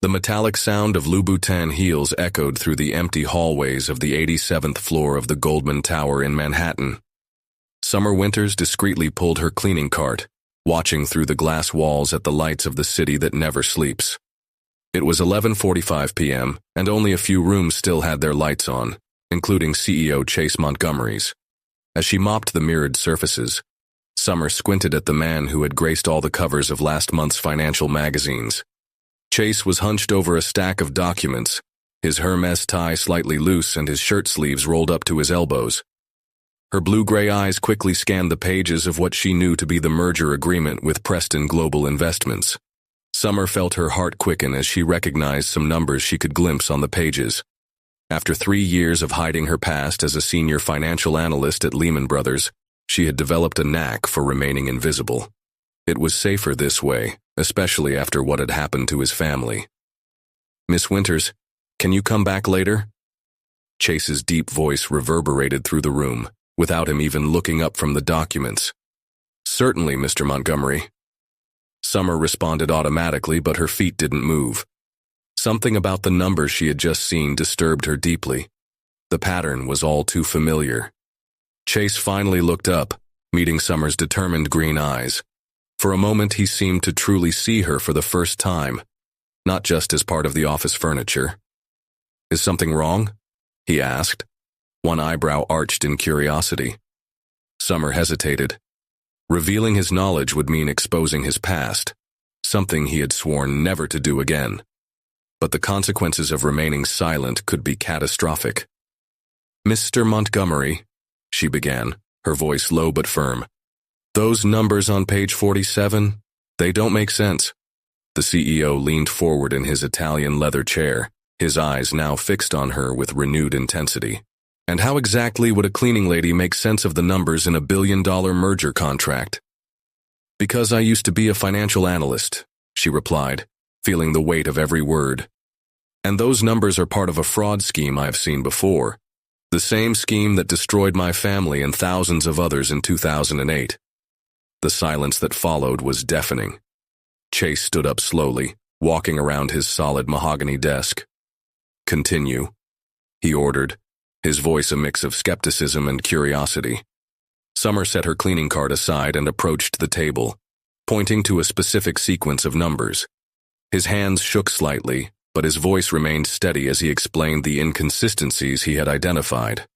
The metallic sound of Louboutin heels echoed through the empty hallways of the 87th floor of the Goldman Tower in Manhattan. Summer Winters discreetly pulled her cleaning cart, watching through the glass walls at the lights of the city that never sleeps. It was 11:45 p.m., and only a few rooms still had their lights on, including CEO Chase Montgomery's. As she mopped the mirrored surfaces, Summer squinted at the man who had graced all the covers of last month's financial magazines. Chase was hunched over a stack of documents, his Hermes tie slightly loose and his shirt sleeves rolled up to his elbows. Her blue-gray eyes quickly scanned the pages of what she knew to be the merger agreement with Preston Global Investments. Summer felt her heart quicken as she recognized some numbers she could glimpse on the pages. After 3 years of hiding her past as a senior financial analyst at Lehman Brothers, she had developed a knack for remaining invisible. It was safer this way, especially after what had happened to his family. "Miss Winters, can you come back later?" Chase's deep voice reverberated through the room, without him even looking up from the documents. "Certainly, Mr. Montgomery." Summer responded automatically, but her feet didn't move. Something about the numbers she had just seen disturbed her deeply. The pattern was all too familiar. Chase finally looked up, meeting Summer's determined green eyes. For a moment he seemed to truly see her for the first time, not just as part of the office furniture. "Is something wrong?" he asked, one eyebrow arched in curiosity. Summer hesitated. Revealing his knowledge would mean exposing his past, something he had sworn never to do again. But the consequences of remaining silent could be catastrophic. "Mr. Montgomery," she began, her voice low but firm, "those numbers on page 47, they don't make sense." The CEO leaned forward in his Italian leather chair, his eyes now fixed on her with renewed intensity. "And how exactly would a cleaning lady make sense of the numbers in a billion-dollar merger contract?" "Because I used to be a financial analyst," she replied, feeling the weight of every word. "And those numbers are part of a fraud scheme I've seen before. The same scheme that destroyed my family and thousands of others in 2008. The silence that followed was deafening. Chase stood up slowly, walking around his solid mahogany desk. "Continue," he ordered, his voice a mix of skepticism and curiosity. Summer set her cleaning cart aside and approached the table, pointing to a specific sequence of numbers. His hands shook slightly, but his voice remained steady as he explained the inconsistencies he had identified.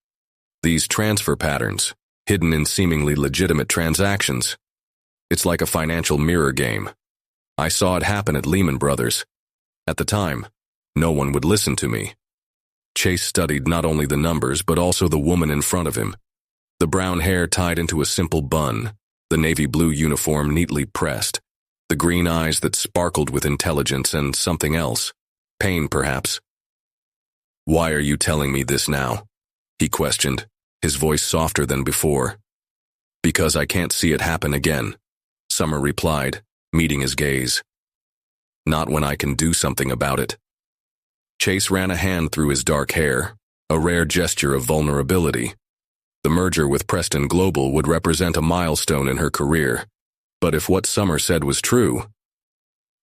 These transfer patterns, hidden in seemingly legitimate transactions. It's like a financial mirror game. I saw it happen at Lehman Brothers. At the time, no one would listen to me. Chase studied not only the numbers but also the woman in front of him. The brown hair tied into a simple bun, the navy blue uniform neatly pressed, the green eyes that sparkled with intelligence and something else, pain perhaps. "Why are you telling me this now?" he questioned, his voice softer than before. "Because I can't see it happen again," Summer replied, meeting his gaze. "Not when I can do something about it." Chase ran a hand through his dark hair, a rare gesture of vulnerability. The merger with Preston Global would represent a milestone in her career, but if what Summer said was true,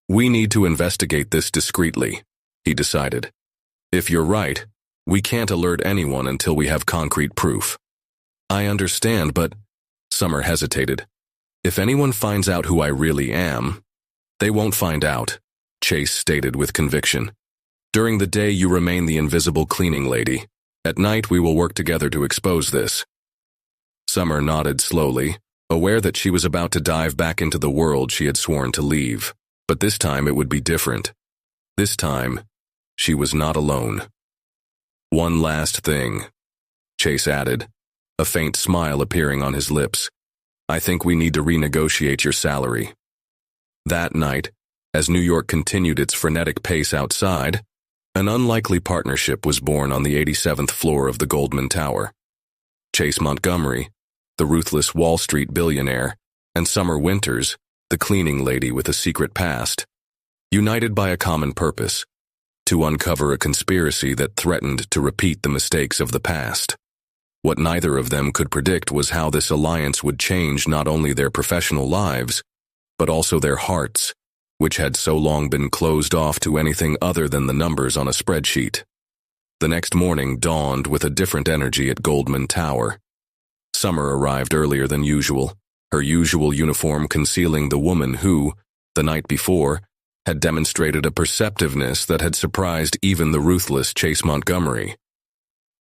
"We need to investigate this discreetly," he decided. "If you're right, we can't alert anyone until we have concrete proof." "I understand, but—" Summer hesitated. "If anyone finds out who I really am—" "They won't find out," Chase stated with conviction. "During the day you remain the invisible cleaning lady. At night we will work together to expose this." Summer nodded slowly, aware that she was about to dive back into the world she had sworn to leave. But this time it would be different. This time, she was not alone. "One last thing," Chase added, a faint smile appearing on his lips. "I think we need to renegotiate your salary." That night, as New York continued its frenetic pace outside, an unlikely partnership was born on the 87th floor of the Goldman Tower. Chase Montgomery, the ruthless Wall Street billionaire, and Summer Winters, the cleaning lady with a secret past, united by a common purpose, to uncover a conspiracy that threatened to repeat the mistakes of the past. What neither of them could predict was how this alliance would change not only their professional lives, but also their hearts, which had so long been closed off to anything other than the numbers on a spreadsheet. The next morning dawned with a different energy at Goldman Tower. Summer arrived earlier than usual, her usual uniform concealing the woman who, the night before, had demonstrated a perceptiveness that had surprised even the ruthless Chase Montgomery.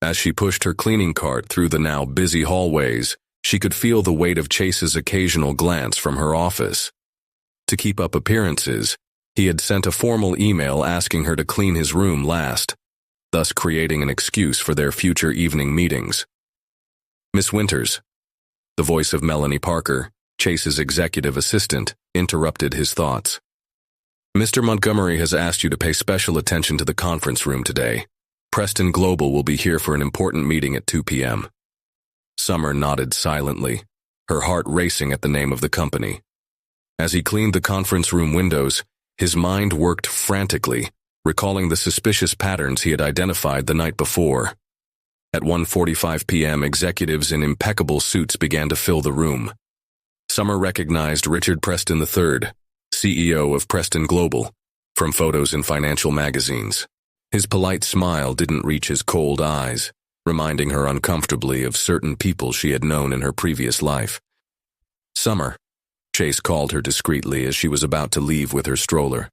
As she pushed her cleaning cart through the now busy hallways, she could feel the weight of Chase's occasional glance from her office. To keep up appearances, he had sent a formal email asking her to clean his room last, thus creating an excuse for their future evening meetings. "Miss Winters," the voice of Melanie Parker, Chase's executive assistant, interrupted his thoughts. "Mr. Montgomery has asked you to pay special attention to the conference room today. Preston Global will be here for an important meeting at 2 p.m. Summer nodded silently, her heart racing at the name of the company. As he cleaned the conference room windows, his mind worked frantically, recalling the suspicious patterns he had identified the night before. At 1:45 p.m., executives in impeccable suits began to fill the room. Summer recognized Richard Preston III, CEO of Preston Global, from photos in financial magazines. His polite smile didn't reach his cold eyes, reminding her uncomfortably of certain people she had known in her previous life. "Summer," Chase called her discreetly as she was about to leave with her stroller.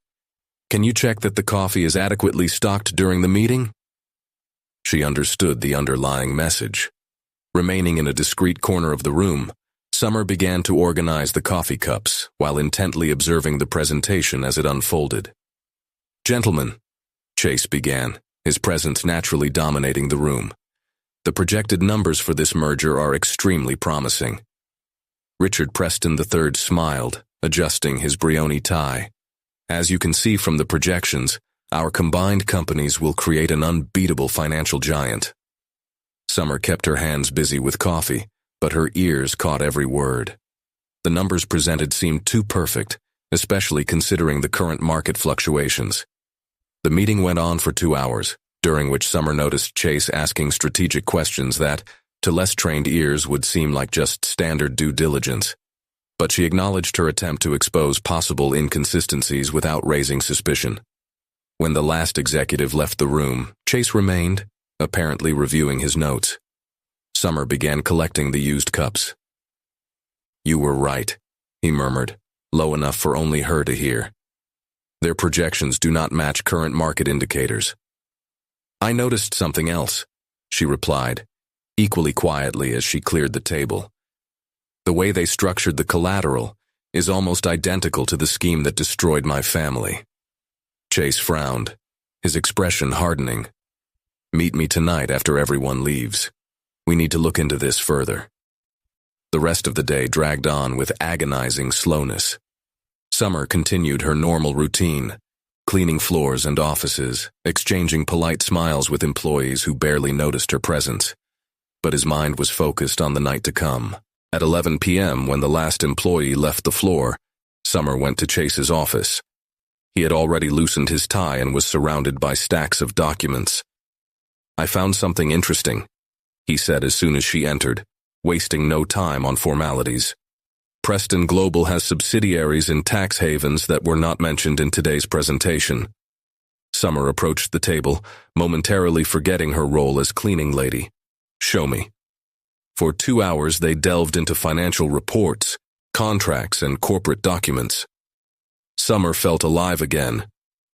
"Can you check that the coffee is adequately stocked during the meeting?" She understood the underlying message. Remaining in a discreet corner of the room, Summer began to organize the coffee cups while intently observing the presentation as it unfolded. "Gentlemen," Chase began, his presence naturally dominating the room. "The projected numbers for this merger are extremely promising." Richard Preston III smiled, adjusting his Brioni tie. "As you can see from the projections, our combined companies will create an unbeatable financial giant." Summer kept her hands busy with coffee, but her ears caught every word. The numbers presented seemed too perfect, especially considering the current market fluctuations. The meeting went on for 2 hours, during which Summer noticed Chase asking strategic questions that, to less trained ears, would seem like just standard due diligence. But she acknowledged her attempt to expose possible inconsistencies without raising suspicion. When the last executive left the room, Chase remained, apparently reviewing his notes. Summer began collecting the used cups. "You were right," he murmured, low enough for only her to hear. "Their projections do not match current market indicators." "I noticed something else," she replied, equally quietly as she cleared the table. "The way they structured the collateral is almost identical to the scheme that destroyed my family." Chase frowned, his expression hardening. "Meet me tonight after everyone leaves. We need to look into this further." The rest of the day dragged on with agonizing slowness. Summer continued her normal routine, cleaning floors and offices, exchanging polite smiles with employees who barely noticed her presence. But his mind was focused on the night to come. At 11 p.m., when the last employee left the floor, Summer went to Chase's office. He had already loosened his tie and was surrounded by stacks of documents. "I found something interesting," he said as soon as she entered, wasting no time on formalities. "Preston Global has subsidiaries in tax havens that were not mentioned in today's presentation." Summer approached the table, momentarily forgetting her role as cleaning lady. "Show me." For 2 hours they delved into financial reports, contracts, and corporate documents. Summer felt alive again,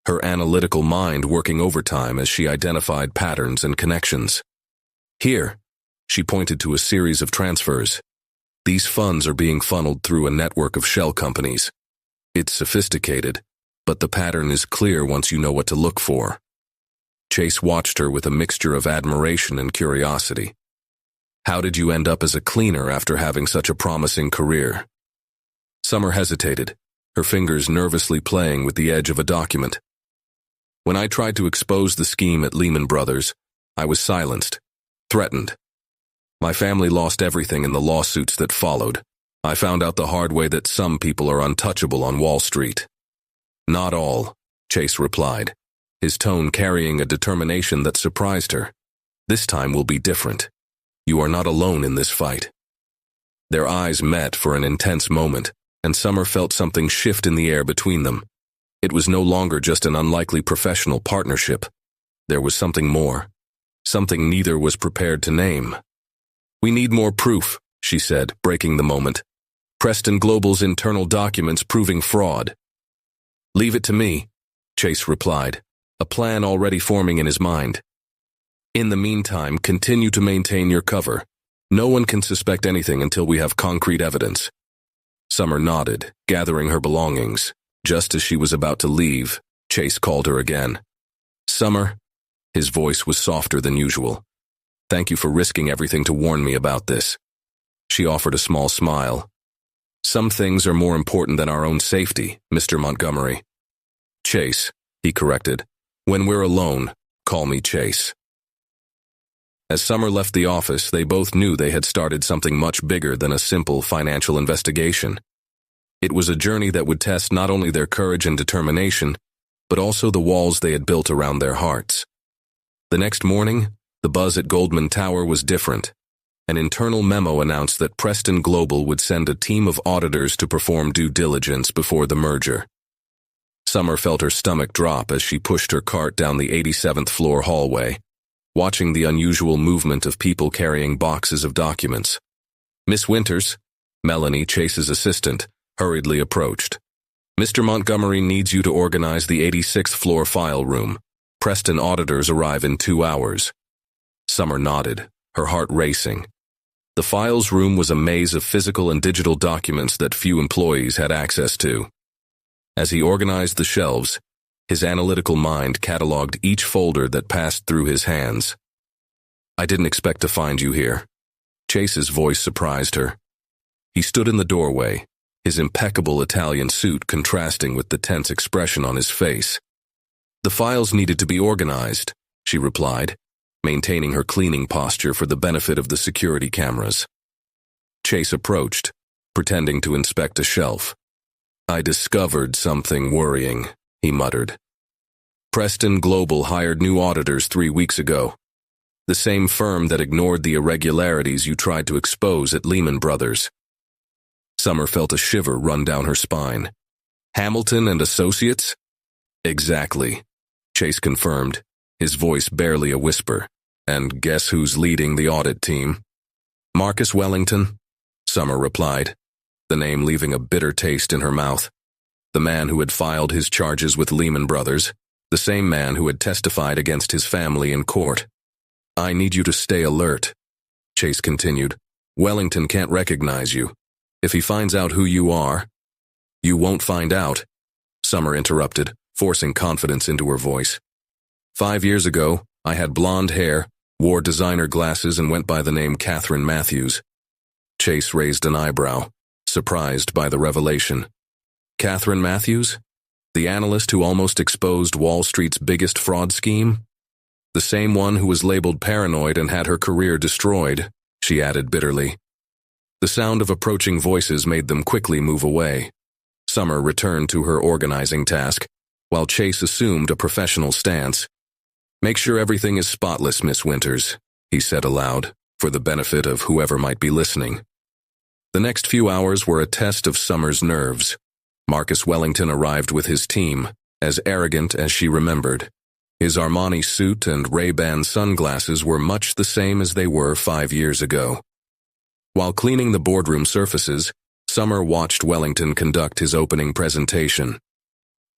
her analytical mind working overtime as she identified patterns and connections. "Here," she pointed to a series of transfers. "These funds are being funneled through a network of shell companies. It's sophisticated, but the pattern is clear once you know what to look for." Chase watched her with a mixture of admiration and curiosity. "How did you end up as a cleaner after having such a promising career?" Summer hesitated, her fingers nervously playing with the edge of a document. "When I tried to expose the scheme at Lehman Brothers, I was silenced, threatened. My family lost everything in the lawsuits that followed. I found out the hard way that some people are untouchable on Wall Street." "Not all," Chase replied, his tone carrying a determination that surprised her. "This time will be different. You are not alone in this fight." Their eyes met for an intense moment, and Summer felt something shift in the air between them, It was no longer just an unlikely professional partnership. There was something more. Something neither was prepared to name. "We need more proof," she said, breaking the moment. "Preston Global's internal documents proving fraud." "Leave it to me," Chase replied, a plan already forming in his mind. "In the meantime, continue to maintain your cover. No one can suspect anything until we have concrete evidence." Summer nodded, gathering her belongings. Just as she was about to leave, Chase called her again. "Summer," his voice was softer than usual. "Thank you for risking everything to warn me about this." She offered a small smile. "Some things are more important than our own safety, Mr. Montgomery." "Chase," he corrected. "When we're alone, call me Chase." As Summer left the office, they both knew they had started something much bigger than a simple financial investigation. It was a journey that would test not only their courage and determination, but also the walls they had built around their hearts. The next morning, the buzz at Goldman Tower was different. An internal memo announced that Preston Global would send a team of auditors to perform due diligence before the merger. Summer felt her stomach drop as she pushed her cart down the 87th floor hallway, watching the unusual movement of people carrying boxes of documents. "Miss Winters," Melanie, Chase's assistant, hurriedly approached. "Mr. Montgomery needs you to organize the 86th floor file room. Preston auditors arrive in 2 hours. Summer nodded, her heart racing. The files room was a maze of physical and digital documents that few employees had access to. As he organized the shelves, his analytical mind cataloged each folder that passed through his hands. "I didn't expect to find you here." Chase's voice surprised her. He stood in the doorway, his impeccable Italian suit contrasting with the tense expression on his face. "The files needed to be organized," she replied, maintaining her cleaning posture for the benefit of the security cameras. Chase approached, pretending to inspect a shelf. "I discovered something worrying," he muttered. "Preston Global hired new auditors 3 weeks ago. The same firm that ignored the irregularities you tried to expose at Lehman Brothers." Summer felt a shiver run down her spine. "Hamilton and Associates?" "Exactly," Chase confirmed, his voice barely a whisper. "And guess who's leading the audit team?" "Marcus Wellington," Summer replied, the name leaving a bitter taste in her mouth. The man who had filed his charges with Lehman Brothers, the same man who had testified against his family in court. "I need you to stay alert," Chase continued. "Wellington can't recognize you. If he finds out who you are—" "You won't find out," Summer interrupted, forcing confidence into her voice. 5 years ago, I had blonde hair, wore designer glasses, and went by the name Catherine Matthews." Chase raised an eyebrow, surprised by the revelation. "Catherine Matthews? The analyst who almost exposed Wall Street's biggest fraud scheme? The same one who was labeled paranoid and had her career destroyed," she added bitterly. The sound of approaching voices made them quickly move away. Summer returned to her organizing task, while Chase assumed a professional stance. "Make sure everything is spotless, Miss Winters," he said aloud, for the benefit of whoever might be listening. The next few hours were a test of Summer's nerves. Marcus Wellington arrived with his team, as arrogant as she remembered. His Armani suit and Ray-Ban sunglasses were much the same as they were 5 years ago. While cleaning the boardroom surfaces, Summer watched Wellington conduct his opening presentation.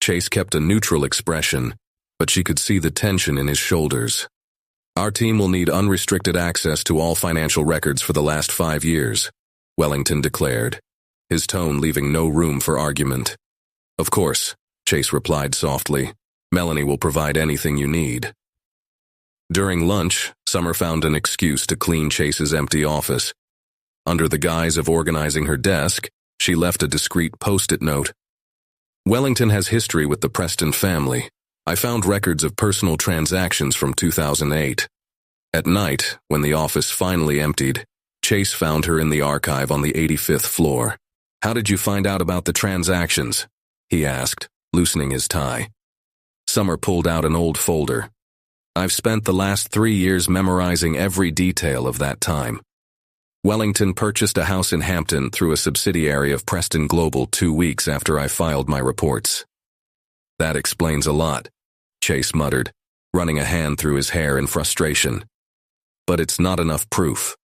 Chase kept a neutral expression, but she could see the tension in his shoulders. "Our team will need unrestricted access to all financial records for the last 5 years, Wellington declared, his tone leaving no room for argument. "Of course," Chase replied softly. "Melanie will provide anything you need." During lunch, Summer found an excuse to clean Chase's empty office. Under the guise of organizing her desk, she left a discreet post-it note. "Wellington has history with the Preston family. I found records of personal transactions from 2008. At night, when the office finally emptied, Chase found her in the archive on the 85th floor. "How did you find out about the transactions?" he asked, loosening his tie. Summer pulled out an old folder. "I've spent the last 3 years memorizing every detail of that time. Wellington purchased a house in Hampton through a subsidiary of Preston Global 2 weeks after I filed my reports." That explains a lot, Chase muttered, running a hand through his hair in frustration. But it's not enough proof.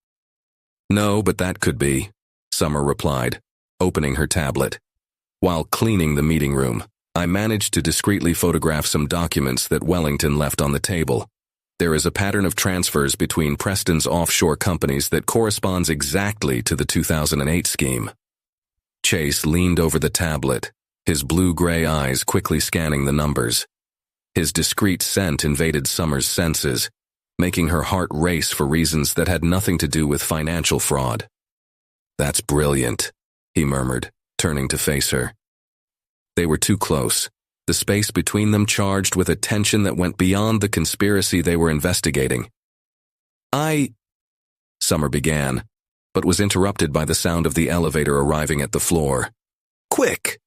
No, but that could be, Summer replied, opening her tablet. While cleaning the meeting room, I managed to discreetly photograph some documents that Wellington left on the table. There is a pattern of transfers between Preston's offshore companies that corresponds exactly to the 2008 scheme. Chase leaned over the tablet, his blue-gray eyes quickly scanning the numbers. His discreet scent invaded Summer's senses, making her heart race for reasons that had nothing to do with financial fraud. That's brilliant, he murmured, turning to face her. They were too close, the space between them charged with a tension that went beyond the conspiracy they were investigating. Summer began, but was interrupted by the sound of the elevator arriving at the floor. Quick,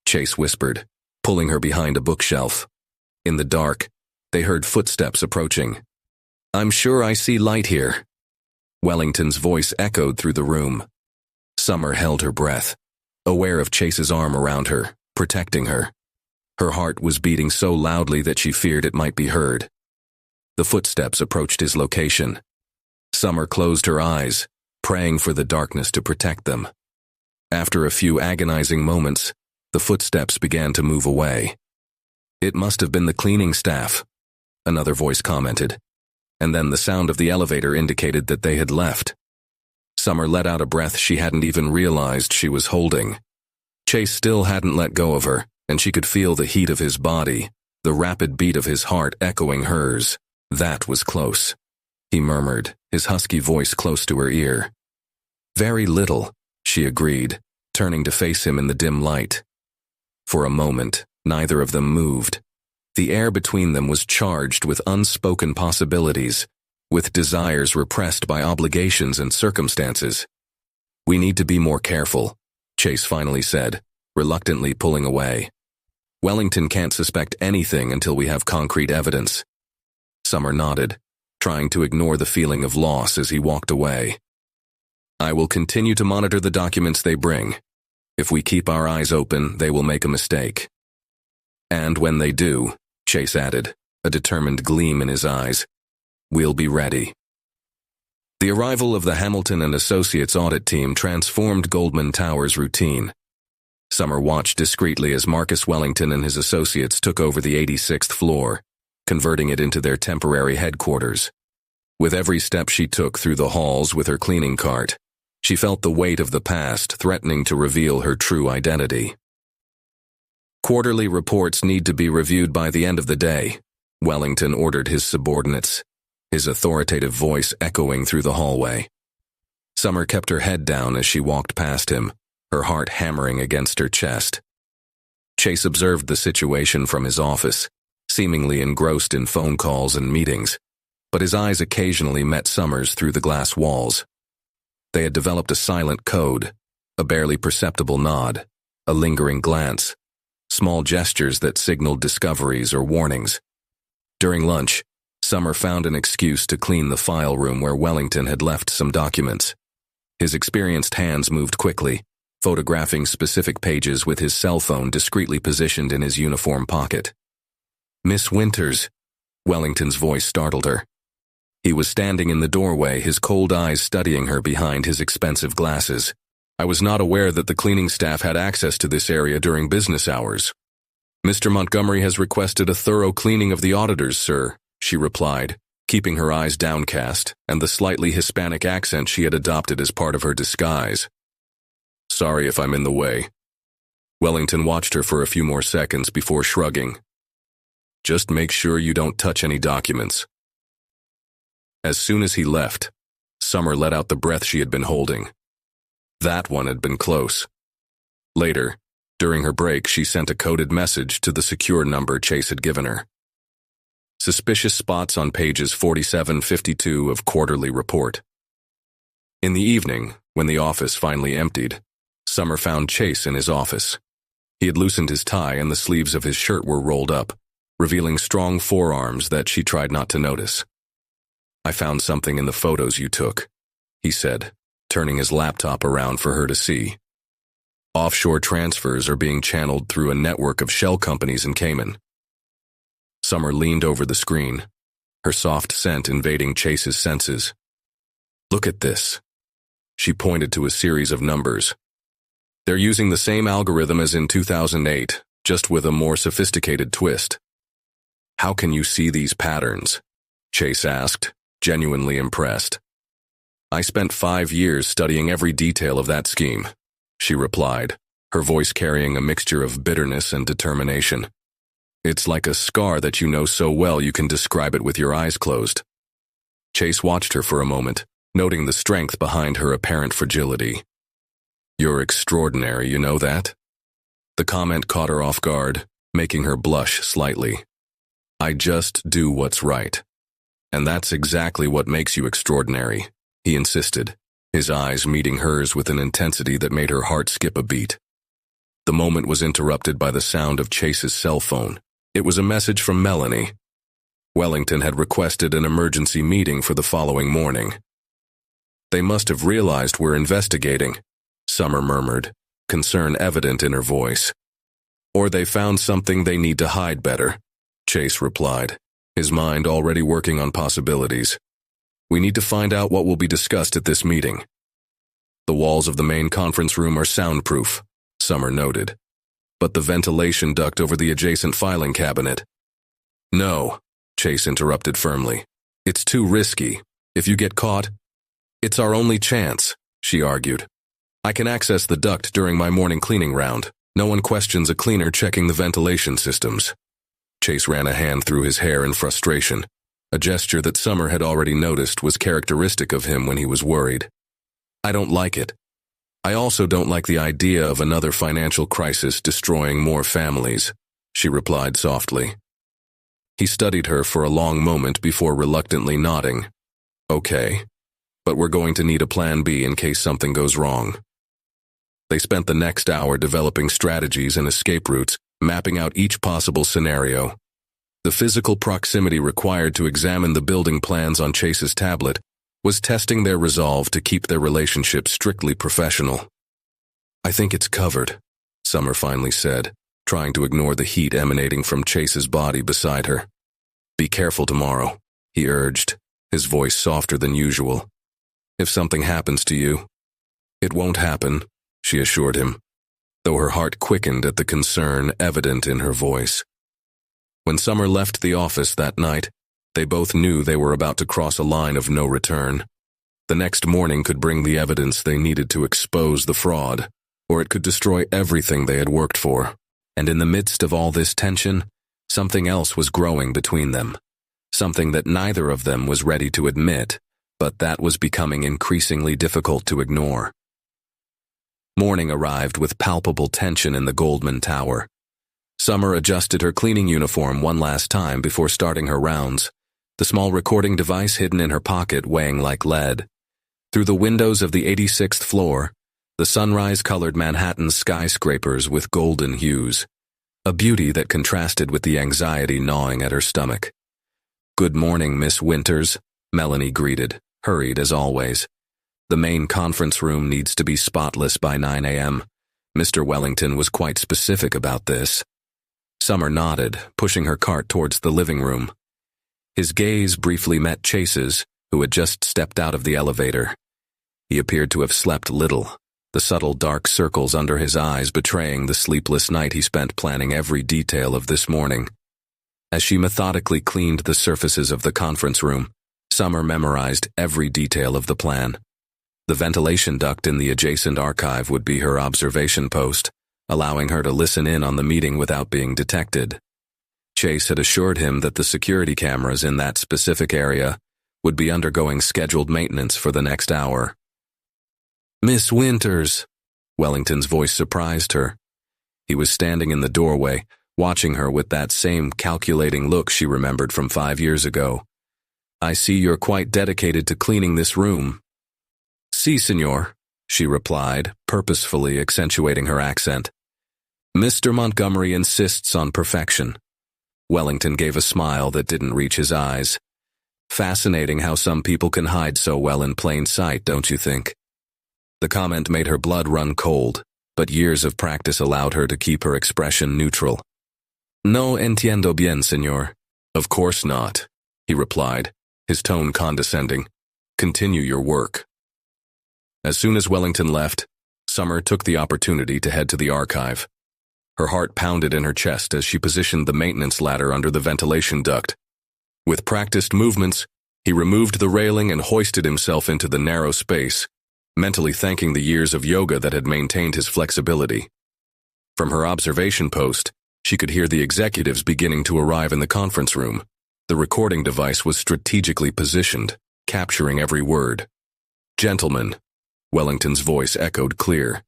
Chase whispered, pulling her behind a bookshelf. In the dark, they heard footsteps approaching. I'm sure I see light here. Wellington's voice echoed through the room. Summer held her breath, aware of Chase's arm around her, protecting her. Her heart was beating so loudly that she feared it might be heard. The footsteps approached his location. Summer closed her eyes, praying for the darkness to protect them. After a few agonizing moments, the footsteps began to move away. It must have been the cleaning staff, another voice commented, and then the sound of the elevator indicated that they had left. Summer let out a breath she hadn't even realized she was holding. Chase still hadn't let go of her, and she could feel the heat of his body, the rapid beat of his heart echoing hers. That was close, he murmured, his husky voice close to her ear. Very little, she agreed, turning to face him in the dim light. For a moment, neither of them moved. The air between them was charged with unspoken possibilities, with desires repressed by obligations and circumstances. We need to be more careful, Chase finally said, reluctantly pulling away. Wellington can't suspect anything until we have concrete evidence. Summer nodded, trying to ignore the feeling of loss as he walked away. I will continue to monitor the documents they bring. If we keep our eyes open, they will make a mistake. And when they do, Chase added, a determined gleam in his eyes, we'll be ready. The arrival of the Hamilton and Associates audit team transformed Goldman Tower's routine. Summer watched discreetly as Marcus Wellington and his associates took over the 86th floor, converting it into their temporary headquarters. With every step she took through the halls with her cleaning cart, she felt the weight of the past threatening to reveal her true identity. Quarterly reports need to be reviewed by the end of the day, Wellington ordered his subordinates, his authoritative voice echoing through the hallway. Summer kept her head down as she walked past him, her heart hammering against her chest. Chase observed the situation from his office, seemingly engrossed in phone calls and meetings, but his eyes occasionally met Summer's through the glass walls. They had developed a silent code, a barely perceptible nod, a lingering glance, small gestures that signaled discoveries or warnings. During lunch, Summer found an excuse to clean the file room where Wellington had left some documents. His experienced hands moved quickly, photographing specific pages with his cell phone discreetly positioned in his uniform pocket. Miss Winters, Wellington's voice startled her. He was standing in the doorway, his cold eyes studying her behind his expensive glasses. I was not aware that the cleaning staff had access to this area during business hours. Mr. Montgomery has requested a thorough cleaning of the auditors, sir, she replied, keeping her eyes downcast and the slightly Hispanic accent she had adopted as part of her disguise. Sorry if I'm in the way. Wellington watched her for a few more seconds before shrugging. Just make sure you don't touch any documents. As soon as he left, Summer let out the breath she had been holding. That one had been close. Later, during her break, she sent a coded message to the secure number Chase had given her. Suspicious spots on pages 47-52 of Quarterly Report. In the evening, when the office finally emptied, Summer found Chase in his office. He had loosened his tie and the sleeves of his shirt were rolled up, revealing strong forearms that she tried not to notice. I found something in the photos you took, he said, turning his laptop around for her to see. Offshore transfers are being channeled through a network of shell companies in Cayman. Summer leaned over the screen, her soft scent invading Chase's senses. Look at this. She pointed to a series of numbers. They're using the same algorithm as in 2008, just with a more sophisticated twist. How can you see these patterns? Chase asked, genuinely impressed. I spent 5 years studying every detail of that scheme, she replied, her voice carrying a mixture of bitterness and determination. It's like a scar that you know so well you can describe it with your eyes closed. Chase watched her for a moment, noting the strength behind her apparent fragility. You're extraordinary, you know that? The comment caught her off guard, making her blush slightly. I just do what's right. And that's exactly what makes you extraordinary, he insisted, his eyes meeting hers with an intensity that made her heart skip a beat. The moment was interrupted by the sound of Chase's cell phone. It was a message from Melanie. Wellington had requested an emergency meeting for the following morning. They must have realized we're investigating, Summer murmured, concern evident in her voice. Or they found something they need to hide better, Chase replied, his mind already working on possibilities. We need to find out what will be discussed at this meeting. The walls of the main conference room are soundproof, Summer noted. But the ventilation duct over the adjacent filing cabinet. No, Chase interrupted firmly. It's too risky. If you get caught, it's our only chance, she argued. I can access the duct during my morning cleaning round. No one questions a cleaner checking the ventilation systems. Chase ran a hand through his hair in frustration, a gesture that Summer had already noticed was characteristic of him when he was worried. I don't like it. I also don't like the idea of another financial crisis destroying more families, she replied softly. He studied her for a long moment before reluctantly nodding. Okay, but we're going to need a plan B in case something goes wrong. They spent the next hour developing strategies and escape routes, mapping out each possible scenario. The physical proximity required to examine the building plans on Chase's tablet was testing their resolve to keep their relationship strictly professional. I think it's covered, Summer finally said, trying to ignore the heat emanating from Chase's body beside her. Be careful tomorrow, he urged, his voice softer than usual. If something happens to you, it won't happen, she assured him, though her heart quickened at the concern evident in her voice. When Summer left the office that night, they both knew they were about to cross a line of no return. The next morning could bring the evidence they needed to expose the fraud, or it could destroy everything they had worked for. And in the midst of all this tension, something else was growing between them. Something that neither of them was ready to admit, but that was becoming increasingly difficult to ignore. Morning arrived with palpable tension in the Goldman Tower. Summer adjusted her cleaning uniform one last time before starting her rounds, the small recording device hidden in her pocket weighing like lead. Through the windows of the 86th floor, the sunrise colored Manhattan's skyscrapers with golden hues, a beauty that contrasted with the anxiety gnawing at her stomach. Good morning, Miss Winters, Melanie greeted, hurried as always. The main conference room needs to be spotless by 9 a.m. Mr. Wellington was quite specific about this. Summer nodded, pushing her cart towards the living room. His gaze briefly met Chase's, who had just stepped out of the elevator. He appeared to have slept little, the subtle dark circles under his eyes betraying the sleepless night he spent planning every detail of this morning. As she methodically cleaned the surfaces of the conference room, Summer memorized every detail of the plan. The ventilation duct in the adjacent archive would be her observation post, allowing her to listen in on the meeting without being detected. Chase had assured him that the security cameras in that specific area would be undergoing scheduled maintenance for the next hour. Miss Winters, Wellington's voice surprised her. He was standing in the doorway, watching her with that same calculating look she remembered from 5 years ago. I see you're quite dedicated to cleaning this room. Si, senor, she replied, purposefully accentuating her accent. Mr. Montgomery insists on perfection. Wellington gave a smile that didn't reach his eyes. Fascinating how some people can hide so well in plain sight, don't you think? The comment made her blood run cold. but years of practice allowed her to keep her expression neutral. No entiendo bien, señor. Of course not, he replied, his tone condescending. Continue your work. As soon as Wellington left, Summer took the opportunity to head to the archive. Her heart pounded in her chest as she positioned the maintenance ladder under the ventilation duct. With practiced movements, he removed the railing and hoisted himself into the narrow space, mentally thanking the years of yoga that had maintained his flexibility. From her observation post, she could hear the executives beginning to arrive in the conference room. The recording device was strategically positioned, capturing every word. "Gentlemen," Wellington's voice echoed clear.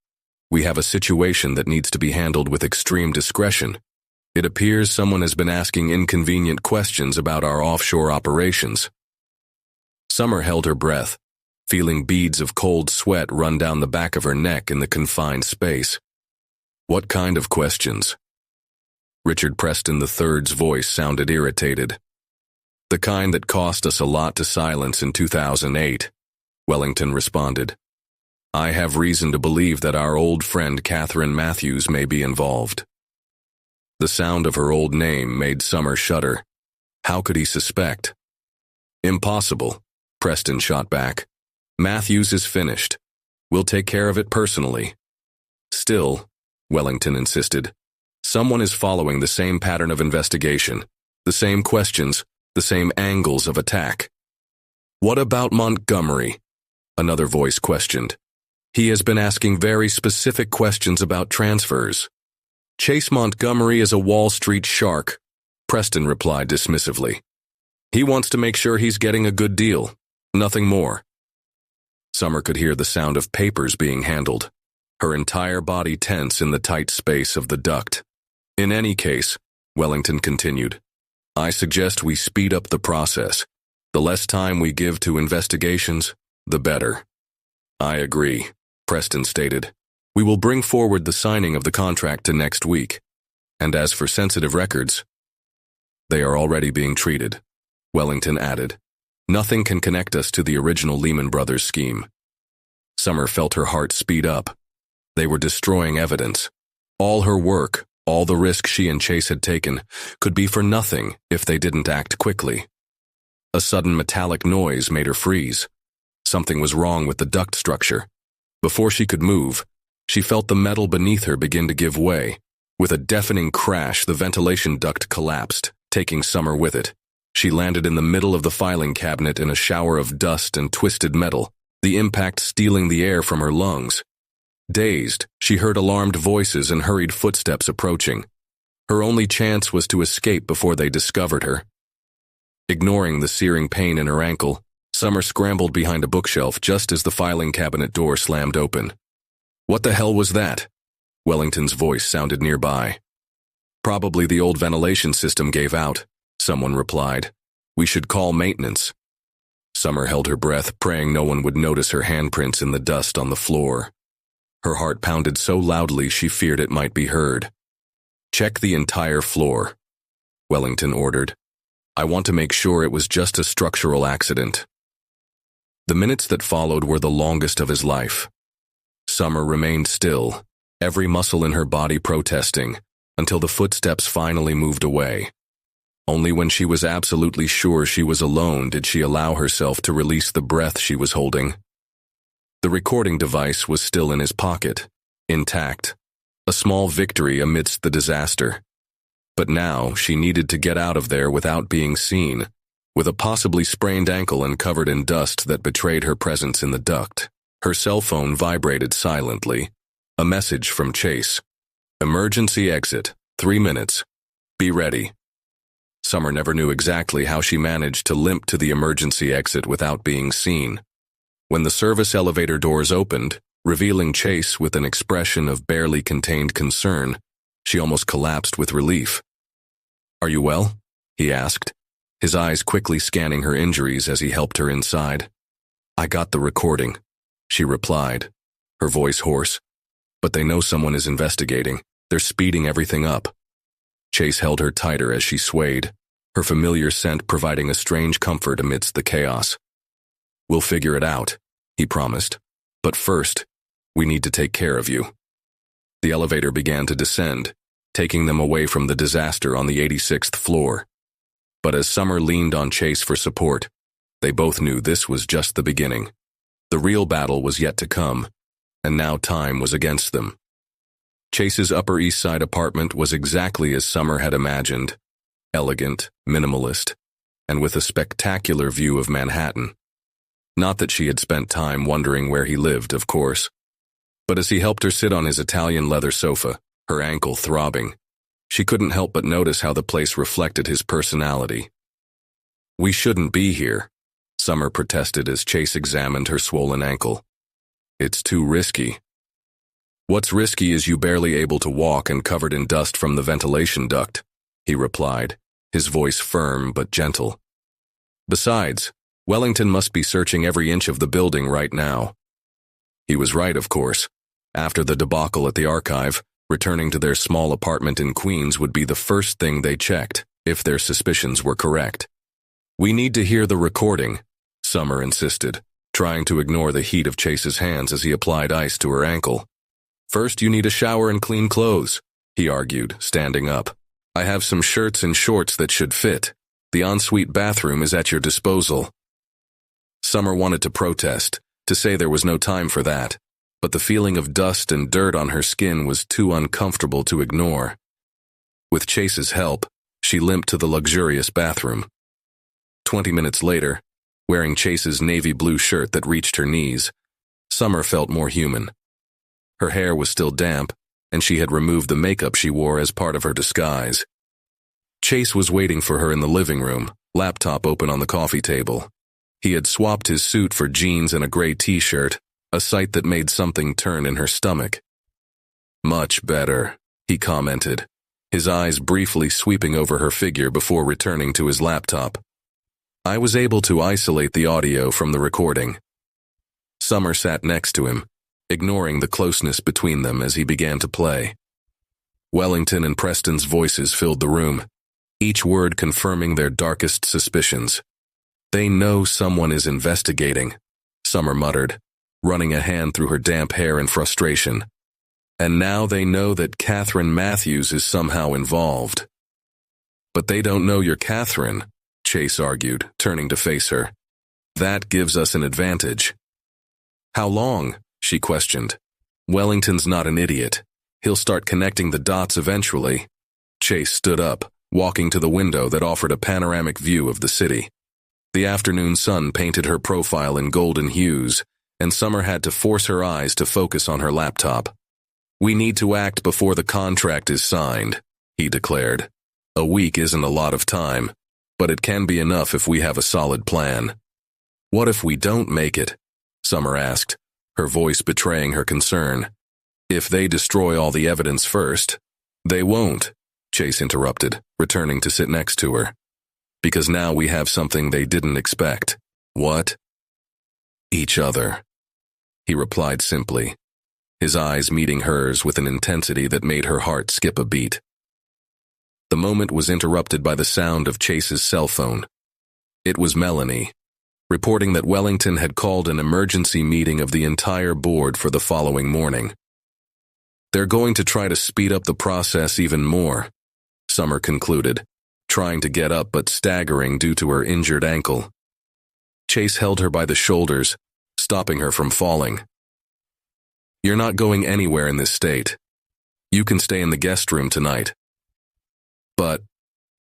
"We have a situation that needs to be handled with extreme discretion. It appears someone has been asking inconvenient questions about our offshore operations." Summer held her breath, feeling beads of cold sweat run down the back of her neck in the confined space. "What kind of questions?" Richard Preston III's voice sounded irritated. "The kind that cost us a lot to silence in 2008, Wellington responded. "I have reason to believe that our old friend Catherine Matthews may be involved." The sound of her old name made Summer shudder. How could he suspect? "Impossible," Preston shot back. "Matthews is finished. We'll take care of it personally." "Still," Wellington insisted, "someone is following the same pattern of investigation, the same questions, the same angles of attack." "What about Montgomery?" another voice questioned. "He has been asking very specific questions about transfers." "Chase Montgomery is a Wall Street shark," Preston replied dismissively. "He wants to make sure he's getting a good deal, nothing more." Summer could hear the sound of papers being handled, her entire body tense in the tight space of the duct. "In any case," Wellington continued, "I suggest we speed up the process. The less time we give to investigations, the better." "I agree," Preston stated. "We will bring forward the signing of the contract to next week. And as for sensitive records, they are already being treated," Wellington added. "Nothing can connect us to the original Lehman Brothers scheme." Summer felt her heart speed up. They were destroying evidence. All her work, all the risk she and Chase had taken, could be for nothing if they didn't act quickly. A sudden metallic noise made her freeze. Something was wrong with the duct structure. Before she could move, she felt the metal beneath her begin to give way. With a deafening crash, the ventilation duct collapsed, taking Summer with it. She landed in the middle of the filing cabinet in a shower of dust and twisted metal, the impact stealing the air from her lungs. Dazed, she heard alarmed voices and hurried footsteps approaching. Her only chance was to escape before they discovered her. Ignoring the searing pain in her ankle, Summer scrambled behind a bookshelf just as the filing cabinet door slammed open. "What the hell was that?" Wellington's voice sounded nearby. "Probably the old ventilation system gave out," someone replied. "We should call maintenance." Summer held her breath, praying no one would notice her handprints in the dust on the floor. Her heart pounded so loudly she feared it might be heard. "Check the entire floor," Wellington ordered. "I want to make sure it was just a structural accident." The minutes that followed were the longest of his life. Summer remained still, every muscle in her body protesting, until the footsteps finally moved away. Only when she was absolutely sure she was alone did she allow herself to release the breath she was holding. The recording device was still in his pocket, intact, a small victory amidst the disaster. But now she needed to get out of there without being seen, with a possibly sprained ankle and covered in dust that betrayed her presence in the duct. Her cell phone vibrated silently. A message from Chase. "Emergency exit, 3 minutes. Be ready." Summer never knew exactly how she managed to limp to the emergency exit without being seen. When the service elevator doors opened, revealing Chase with an expression of barely contained concern, she almost collapsed with relief. "Are you well?" he asked, his eyes quickly scanning her injuries as he helped her inside. "I got the recording," she replied, her voice hoarse. "But they know someone is investigating. They're speeding everything up." Chase held her tighter as she swayed, her familiar scent providing a strange comfort amidst the chaos. "We'll figure it out," he promised. "But first, we need to take care of you." The elevator began to descend, taking them away from the disaster on the 86th floor. But as Summer leaned on Chase for support, they both knew this was just the beginning. The real battle was yet to come, and now time was against them. Chase's Upper East Side apartment was exactly as Summer had imagined, elegant, minimalist, and with a spectacular view of Manhattan. Not that she had spent time wondering where he lived, of course, but as he helped her sit on his Italian leather sofa, her ankle throbbing, she couldn't help but notice how the place reflected his personality. "We shouldn't be here," Summer protested as Chase examined her swollen ankle. "It's too risky." "What's risky is you barely able to walk and covered in dust from the ventilation duct," he replied, his voice firm but gentle. "Besides, Wellington must be searching every inch of the building right now." He was right, of course. After the debacle at the archive, returning to their small apartment in Queens would be the first thing they checked, if their suspicions were correct. "We need to hear the recording," Summer insisted, trying to ignore the heat of Chase's hands as he applied ice to her ankle. "First, you need a shower and clean clothes," he argued, standing up. "I have some shirts and shorts that should fit. The ensuite bathroom is at your disposal." Summer wanted to protest, to say there was no time for that, but the feeling of dust and dirt on her skin was too uncomfortable to ignore. With Chase's help, she limped to the luxurious bathroom. 20 minutes later, wearing Chase's navy blue shirt that reached her knees, Summer felt more human. Her hair was still damp, and she had removed the makeup she wore as part of her disguise. Chase was waiting for her in the living room, laptop open on the coffee table. He had swapped his suit for jeans and a gray t-shirt, a sight that made something turn in her stomach. "Much better," he commented, his eyes briefly sweeping over her figure before returning to his laptop. "I was able to isolate the audio from the recording." Summer sat next to him, ignoring the closeness between them as he began to play. Wellington and Preston's voices filled the room, each word confirming their darkest suspicions. "They know someone is investigating," Summer muttered, running a hand through her damp hair in frustration. "And now they know that Catherine Matthews is somehow involved." "But they don't know you're Catherine," Chase argued, turning to face her. "That gives us an advantage." "How long?" she questioned. "Wellington's not an idiot. He'll start connecting the dots eventually." Chase stood up, walking to the window that offered a panoramic view of the city. The afternoon sun painted her profile in golden hues, and Summer had to force her eyes to focus on her laptop. "We need to act before the contract is signed," he declared. "A week isn't a lot of time, but it can be enough if we have a solid plan." "What if we don't make it?" Summer asked, her voice betraying her concern. "If they destroy all the evidence first." "They won't," Chase interrupted, returning to sit next to her. "Because now we have something they didn't expect." "What?" "Each other," he replied simply, his eyes meeting hers with an intensity that made her heart skip a beat. The moment was interrupted by the sound of Chase's cell phone. It was Melanie, reporting that Wellington had called an emergency meeting of the entire board for the following morning. "They're going to try to speed up the process even more," Summer concluded, trying to get up but staggering due to her injured ankle. Chase held her by the shoulders, stopping her from falling. "You're not going anywhere in this state. You can stay in the guest room tonight." "But..."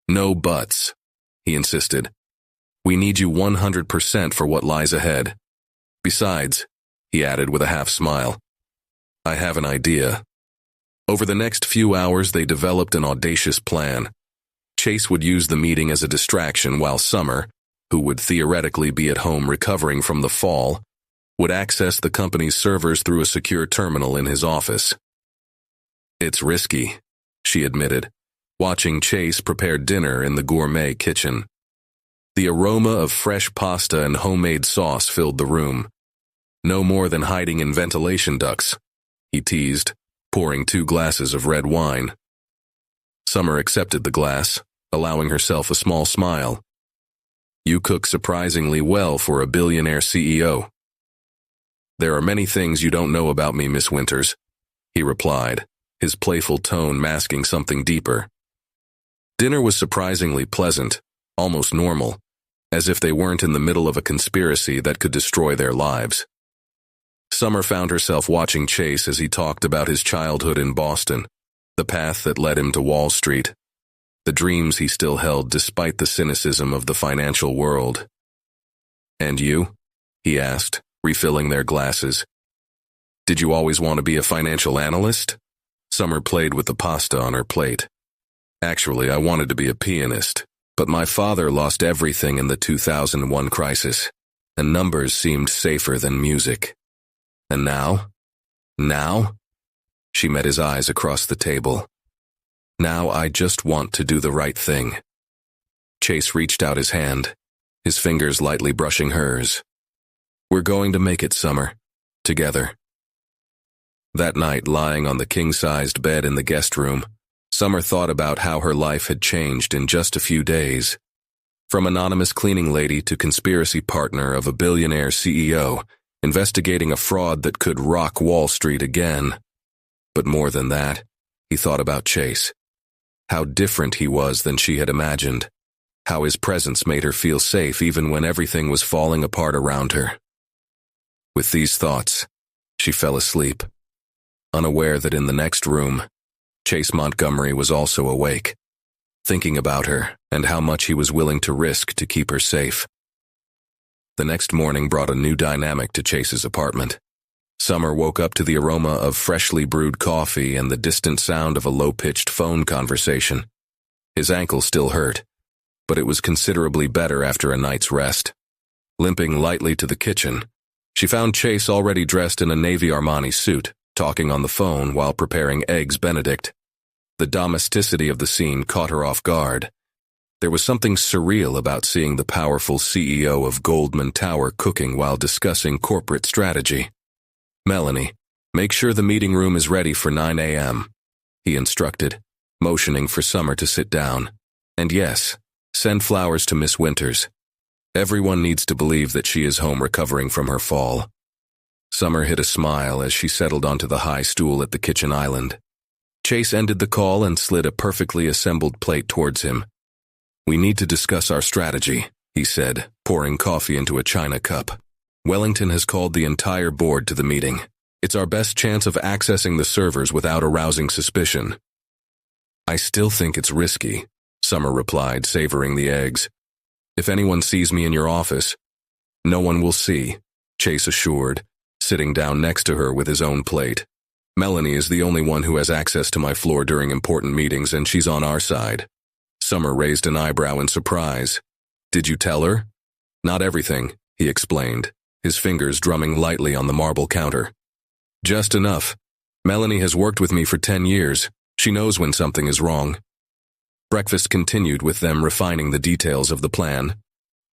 "No buts," he insisted. "We need you 100% for what lies ahead. Besides," he added with a half smile, "I have an idea." Over the next few hours they developed an audacious plan. Chase would use the meeting as a distraction while Summer, who would theoretically be at home recovering from the fall, would access the company's servers through a secure terminal in his office. "It's risky," she admitted, watching Chase prepare dinner in the gourmet kitchen. The aroma of fresh pasta and homemade sauce filled the room. "No more than hiding in ventilation ducts," he teased, pouring 2 glasses of red wine. Summer accepted the glass, allowing herself a small smile. "You cook surprisingly well for a billionaire CEO." "There are many things you don't know about me, Miss Winters," he replied, his playful tone masking something deeper. Dinner was surprisingly pleasant, almost normal, as if they weren't in the middle of a conspiracy that could destroy their lives. Summer found herself watching Chase as he talked about his childhood in Boston, the path that led him to Wall Street, the dreams he still held despite the cynicism of the financial world. "And you?" he asked, refilling their glasses. "Did you always want to be a financial analyst?" Summer played with the pasta on her plate. "Actually, I wanted to be a pianist, but my father lost everything in the 2001 crisis, and numbers seemed safer than music. And now? Now?" She met his eyes across the table. "Now I just want to do the right thing." Chase reached out his hand, his fingers lightly brushing hers. "We're going to make it, Summer. Together." That night, lying on the king-sized bed in the guest room, Summer thought about how her life had changed in just a few days. From anonymous cleaning lady to conspiracy partner of a billionaire CEO, investigating a fraud that could rock Wall Street again. But more than that, he thought about Chase. How different he was than she had imagined. How his presence made her feel safe even when everything was falling apart around her. With these thoughts, she fell asleep, unaware that in the next room, Chase Montgomery was also awake, thinking about her and how much he was willing to risk to keep her safe. The next morning brought a new dynamic to Chase's apartment. Summer woke up to the aroma of freshly brewed coffee and the distant sound of a low-pitched phone conversation. His ankle still hurt, but it was considerably better after a night's rest. Limping lightly to the kitchen, she found Chase already dressed in a navy Armani suit, talking on the phone while preparing Eggs Benedict. The domesticity of the scene caught her off guard. There was something surreal about seeing the powerful CEO of Goldman Tower cooking while discussing corporate strategy. "Melanie, make sure the meeting room is ready for 9 a.m., he instructed, motioning for Summer to sit down. "And yes, send flowers to Miss Winters. Everyone needs to believe that she is home recovering from her fall." Summer hid a smile as she settled onto the high stool at the kitchen island. Chase ended the call and slid a perfectly assembled plate towards him. "We need to discuss our strategy," he said, pouring coffee into a china cup. "Wellington has called the entire board to the meeting. It's our best chance of accessing the servers without arousing suspicion." "I still think it's risky," Summer replied, savoring the eggs. "If anyone sees me in your office—" "No one will see," Chase assured, sitting down next to her with his own plate. "Melanie is the only one who has access to my floor during important meetings, and she's on our side." Summer raised an eyebrow in surprise. "Did you tell her?" "Not everything," he explained, his fingers drumming lightly on the marble counter. "Just enough. Melanie has worked with me for 10 years. She knows when something is wrong." Breakfast continued with them refining the details of the plan.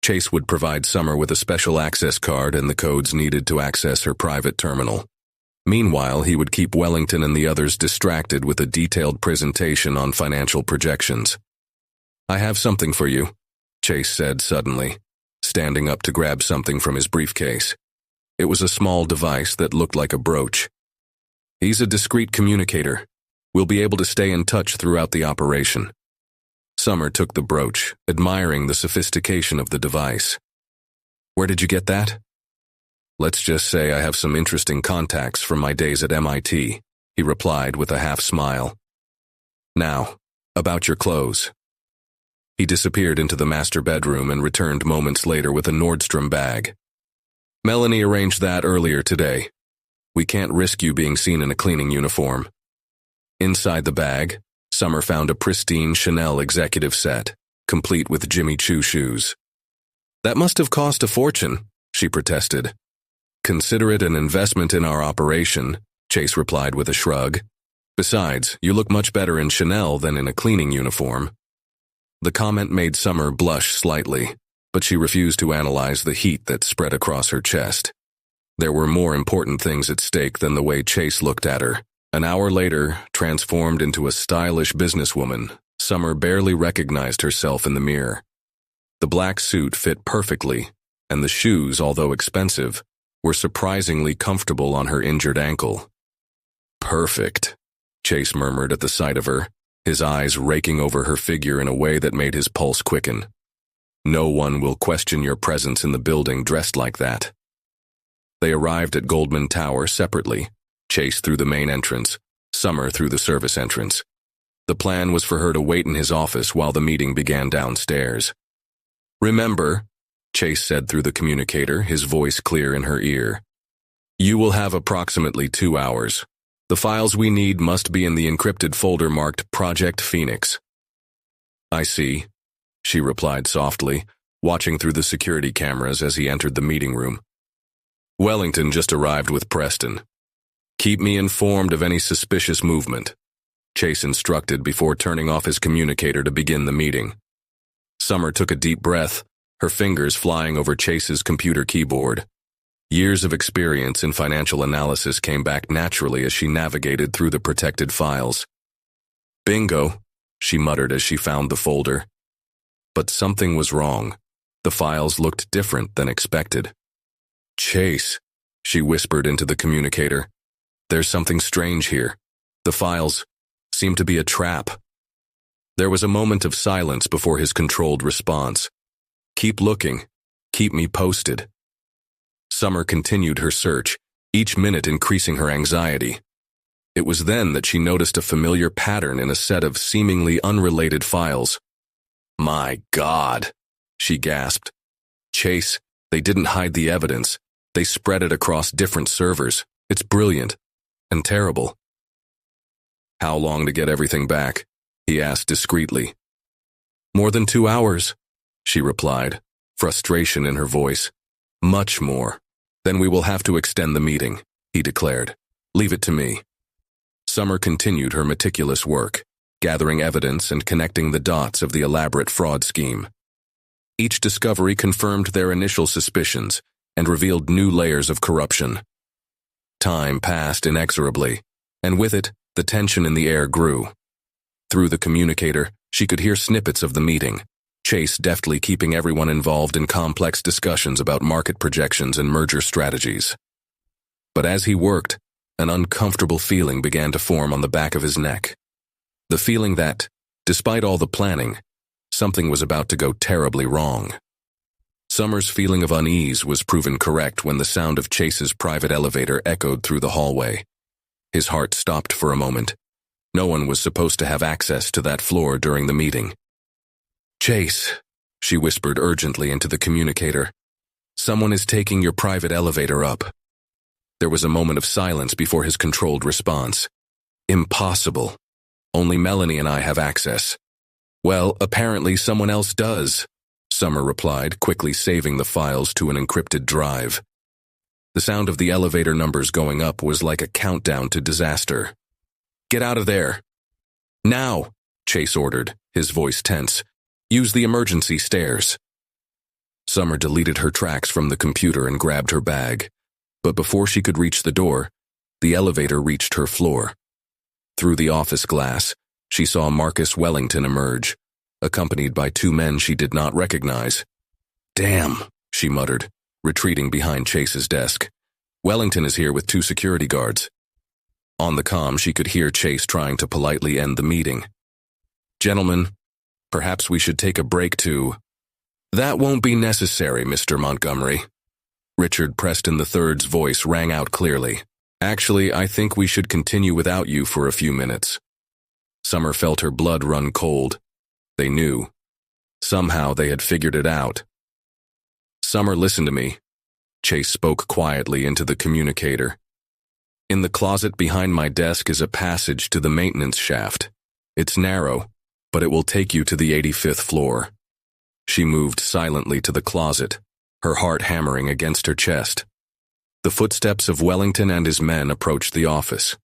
Chase would provide Summer with a special access card and the codes needed to access her private terminal. Meanwhile, he would keep Wellington and the others distracted with a detailed presentation on financial projections. "I have something for you," Chase said suddenly, standing up to grab something from his briefcase. It was a small device that looked like a brooch. "He's a discreet communicator. We'll be able to stay in touch throughout the operation." Summer took the brooch, admiring the sophistication of the device. "Where did you get that?" "Let's just say I have some interesting contacts from my days at MIT, he replied with a half smile. "Now, about your clothes." He disappeared into the master bedroom and returned moments later with a Nordstrom bag. "Melanie arranged that earlier today. We can't risk you being seen in a cleaning uniform." Inside the bag, Summer found a pristine Chanel executive set, complete with Jimmy Choo shoes. "That must have cost a fortune," she protested. "Consider it an investment in our operation," Chase replied with a shrug. "Besides, you look much better in Chanel than in a cleaning uniform." The comment made Summer blush slightly, but she refused to analyze the heat that spread across her chest. There were more important things at stake than the way Chase looked at her. An hour later, transformed into a stylish businesswoman, Summer barely recognized herself in the mirror. The black suit fit perfectly, and the shoes, although expensive, were surprisingly comfortable on her injured ankle. "Perfect," Chase murmured at the sight of her, his eyes raking over her figure in a way that made his pulse quicken. No one will question your presence in the building dressed like that. They arrived at Goldman Tower separately, Chase through the main entrance, Summer through the service entrance. The plan was for her to wait in his office while the meeting began downstairs. "Remember," Chase said through the communicator, his voice clear in her ear, "you will have approximately 2 hours. The files we need must be in the encrypted folder marked Project Phoenix." "I see," she replied softly, watching through the security cameras as he entered the meeting room. "Wellington just arrived with Preston. Keep me informed of any suspicious movement," Chase instructed before turning off his communicator to begin the meeting. Summer took a deep breath, her fingers flying over Chase's computer keyboard. Years of experience in financial analysis came back naturally as she navigated through the protected files. "Bingo," she muttered as she found the folder. But something was wrong. The files looked different than expected. "Chase," she whispered into the communicator, "there's something strange here. The files seem to be a trap." There was a moment of silence before his controlled response. "Keep looking. Keep me posted." Summer continued her search, each minute increasing her anxiety. It was then that she noticed a familiar pattern in a set of seemingly unrelated files. "My God," she gasped. "Chase, they didn't hide the evidence. They spread it across different servers. It's brilliant. And terrible." "How long to get everything back?" he asked discreetly. "More than 2 hours," she replied, frustration in her voice. "Much more. Then we will have to extend the meeting," he declared. "Leave it to me." Summer continued her meticulous work, gathering evidence and connecting the dots of the elaborate fraud scheme. Each discovery confirmed their initial suspicions and revealed new layers of corruption. Time passed inexorably, and with it, the tension in the air grew. Through the communicator, she could hear snippets of the meeting, Chase deftly keeping everyone involved in complex discussions about market projections and merger strategies. But as he worked, an uncomfortable feeling began to form on the back of his neck. The feeling that, despite all the planning, something was about to go terribly wrong. Summer's feeling of unease was proven correct when the sound of Chase's private elevator echoed through the hallway. His heart stopped for a moment. No one was supposed to have access to that floor during the meeting. "Chase," she whispered urgently into the communicator, "someone is taking your private elevator up." There was a moment of silence before his controlled response. "Impossible. Only Melanie and I have access." "Well, apparently someone else does," Summer replied, quickly saving the files to an encrypted drive. The sound of the elevator numbers going up was like a countdown to disaster. "Get out of there." "Now," Chase ordered, his voice tense. "Use the emergency stairs." Summer deleted her tracks from the computer and grabbed her bag. But before she could reach the door, the elevator reached her floor. Through the office glass, she saw Marcus Wellington emerge, accompanied by 2 men she did not recognize. "Damn," she muttered, retreating behind Chase's desk. "Wellington is here with 2 security guards." On the comm, she could hear Chase trying to politely end the meeting. "Gentlemen, perhaps we should take a break to—" "That won't be necessary, Mr. Montgomery." Richard Preston III's voice rang out clearly. "Actually, I think we should continue without you for a few minutes." Summer felt her blood run cold. They knew. Somehow they had figured it out. "Summer, listen to me." Chase spoke quietly into the communicator. "In the closet behind my desk is a passage to the maintenance shaft. It's narrow, but it will take you to the 85th floor." She moved silently to the closet, her heart hammering against her chest. The footsteps of Wellington and his men approached the office.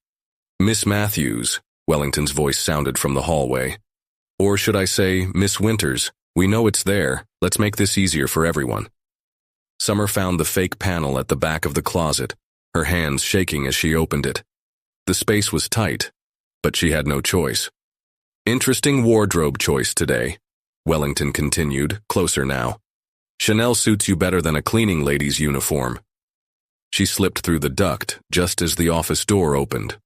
"Miss Matthews," Wellington's voice sounded from the hallway. "Or should I say, Miss Winters, we know it's there. Let's make this easier for everyone." Summer found the fake panel at the back of the closet, her hands shaking as she opened it. The space was tight, but she had no choice. "Interesting wardrobe choice today," Wellington continued, closer now. "Chanel suits you better than a cleaning lady's uniform." She slipped through the duct just as the office door opened.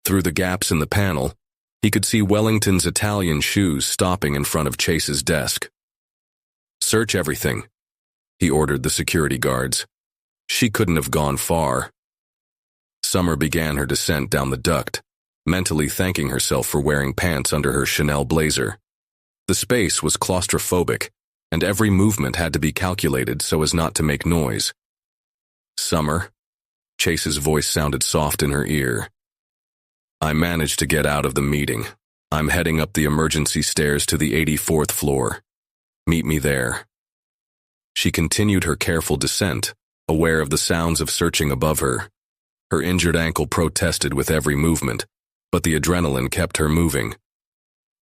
Through the gaps in the panel, he could see Wellington's Italian shoes stopping in front of Chase's desk. "Search everything," he ordered the security guards. She couldn't have gone far. Summer began her descent down the duct, mentally thanking herself for wearing pants under her Chanel blazer. The space was claustrophobic, and every movement had to be calculated so as not to make noise. "Summer," Chase's voice sounded soft in her ear. "I managed to get out of the meeting. I'm heading up the emergency stairs to the 84th floor. Meet me there." She continued her careful descent, aware of the sounds of searching above her. Her injured ankle protested with every movement, but the adrenaline kept her moving.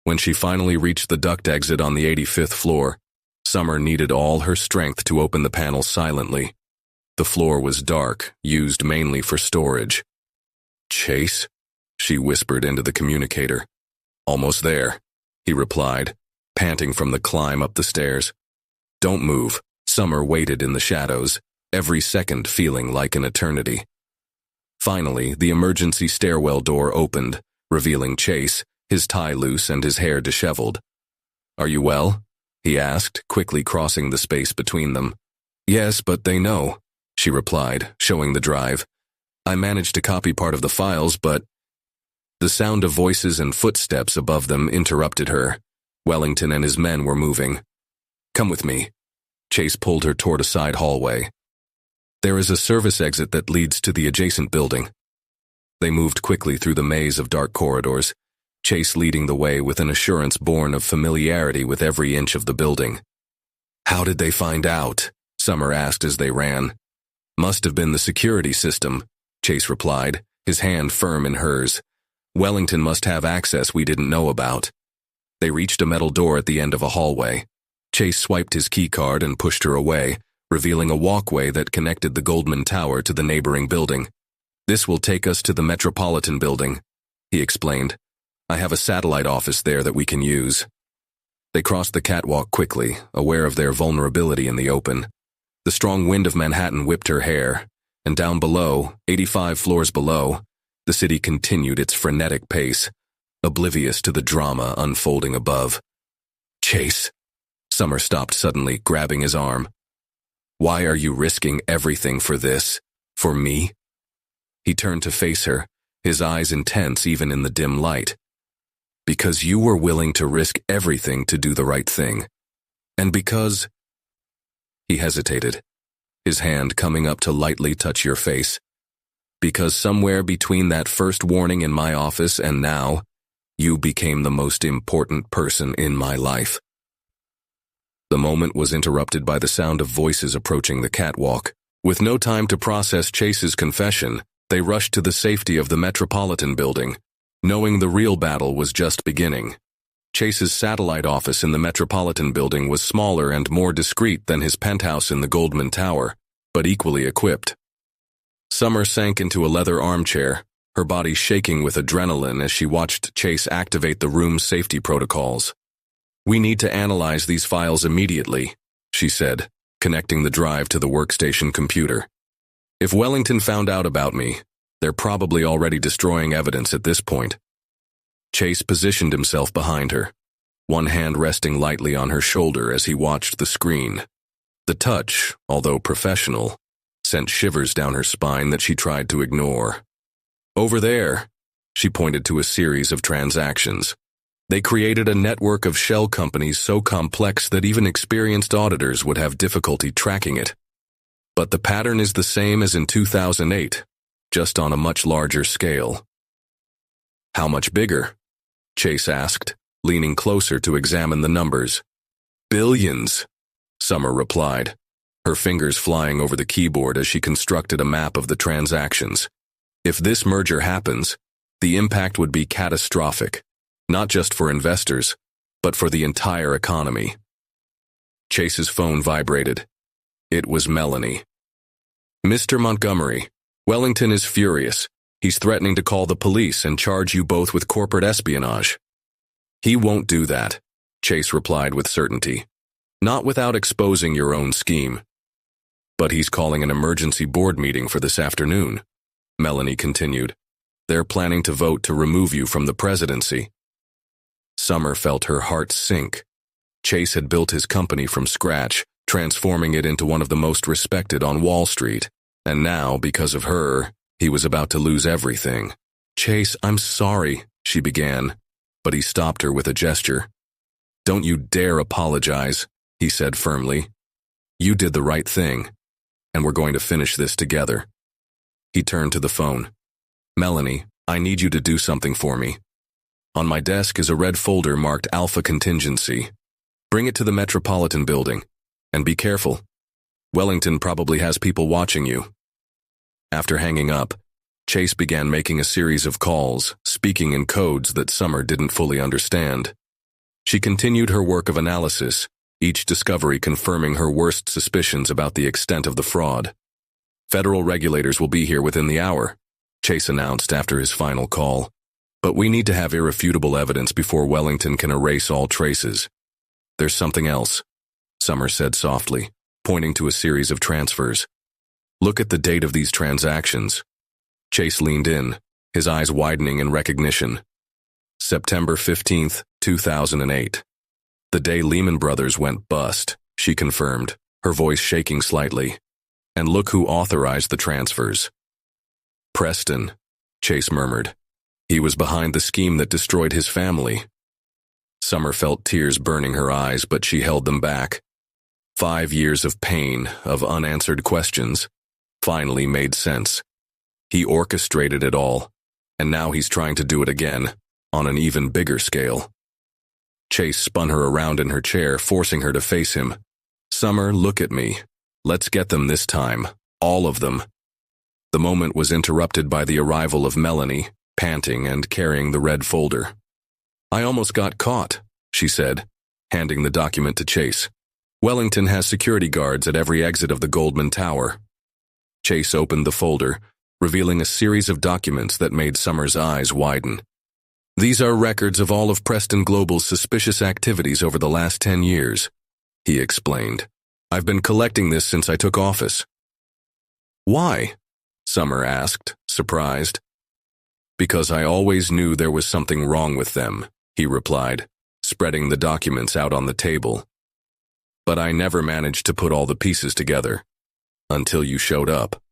When she finally reached the duct exit on the 85th floor, Summer needed all her strength to open the panel silently. The floor was dark, used mainly for storage. "Chase?" she whispered into the communicator. "Almost there," he replied, panting from the climb up the stairs. "Don't move." Summer waited in the shadows, every second feeling like an eternity. Finally, the emergency stairwell door opened, revealing Chase, his tie loose and his hair disheveled. "Are you well?" he asked, quickly crossing the space between them. "Yes, but they know," she replied, showing the drive. "I managed to copy part of the files, but—" The sound of voices and footsteps above them interrupted her. Wellington and his men were moving. "Come with me." Chase pulled her toward a side hallway. "There is a service exit that leads to the adjacent building." They moved quickly through the maze of dark corridors, Chase leading the way with an assurance born of familiarity with every inch of the building. "How did they find out?" Summer asked as they ran. "Must have been the security system," Chase replied, his hand firm in hers. "Wellington must have access we didn't know about." They reached a metal door at the end of a hallway. Chase swiped his keycard and pushed her away, revealing a walkway that connected the Goldman Tower to the neighboring building. "This will take us to the Metropolitan Building," he explained. "I have a satellite office there that we can use." They crossed the catwalk quickly, aware of their vulnerability in the open. The strong wind of Manhattan whipped her hair, and down below, 85 floors below, the city continued its frenetic pace, oblivious to the drama unfolding above. "Chase." Summer stopped suddenly, grabbing his arm. "Why are you risking everything for this? For me?" He turned to face her, his eyes intense even in the dim light. "Because you were willing to risk everything to do the right thing. And because—" He hesitated, his hand coming up to lightly touch your face. "Because somewhere between that first warning in my office and now, you became the most important person in my life." The moment was interrupted by the sound of voices approaching the catwalk. With no time to process Chase's confession, they rushed to the safety of the Metropolitan Building, knowing the real battle was just beginning. Chase's satellite office in the Metropolitan Building was smaller and more discreet than his penthouse in the Goldman Tower, but equally equipped. Summer sank into a leather armchair, her body shaking with adrenaline as she watched Chase activate the room's safety protocols. "We need to analyze these files immediately," she said, connecting the drive to the workstation computer. "If Wellington found out about me, they're probably already destroying evidence at this point." Chase positioned himself behind her, one hand resting lightly on her shoulder as he watched the screen. The touch, although professional, sent shivers down her spine that she tried to ignore. "Over there," she pointed to a series of transactions. They created a network of shell companies so complex that even experienced auditors would have difficulty tracking it. But the pattern is the same as in 2008, just on a much larger scale. "How much bigger?" Chase asked, leaning closer to examine the numbers. "Billions," Summer replied, her fingers flying over the keyboard as she constructed a map of the transactions. "If this merger happens, the impact would be catastrophic. Not just for investors, but for the entire economy." Chase's phone vibrated. It was Melanie. "Mr. Montgomery, Wellington is furious. He's threatening to call the police and charge you both with corporate espionage." "He won't do that," Chase replied with certainty. "Not without exposing your own scheme." "But he's calling an emergency board meeting for this afternoon," Melanie continued. They're planning to vote to remove you from the presidency. Summer felt her heart sink. Chase had built his company from scratch, transforming it into one of the most respected on Wall Street. And now, because of her, he was about to lose everything. "Chase, I'm sorry," she began, but he stopped her with a gesture. "Don't you dare apologize," he said firmly. "You did the right thing, and we're going to finish this together." He turned to the phone. "Melanie, I need you to do something for me. On my desk is a red folder marked Alpha Contingency. Bring it to the Metropolitan Building, and be careful. Wellington probably has people watching you." After hanging up, Chase began making a series of calls, speaking in codes that Summer didn't fully understand. She continued her work of analysis, each discovery confirming her worst suspicions about the extent of the fraud. "Federal regulators will be here within the hour," Chase announced after his final call. "But we need to have irrefutable evidence before Wellington can erase all traces." "There's something else," Summer said softly, pointing to a series of transfers. "Look at the date of these transactions." Chase leaned in, his eyes widening in recognition. "September 15th, 2008. The day Lehman Brothers went bust," she confirmed, her voice shaking slightly. "And look who authorized the transfers." "Preston," Chase murmured. "He was behind the scheme that destroyed his family." Summer felt tears burning her eyes, but she held them back. 5 years of pain, of unanswered questions, finally made sense. He orchestrated it all, and now he's trying to do it again, on an even bigger scale. Chase spun her around in her chair, forcing her to face him. "Summer, look at me. Let's get them this time. All of them." The moment was interrupted by the arrival of Melanie, panting and carrying the red folder. "I almost got caught," she said, handing the document to Chase. "Wellington has security guards at every exit of the Goldman Tower." Chase opened the folder, revealing a series of documents that made Summer's eyes widen. "These are records of all of Preston Global's suspicious activities over the last 10 years, he explained. "I've been collecting this since I took office." "Why?" Summer asked, surprised. "Because I always knew there was something wrong with them," he replied, spreading the documents out on the table. "But I never managed to put all the pieces together. Until you showed up."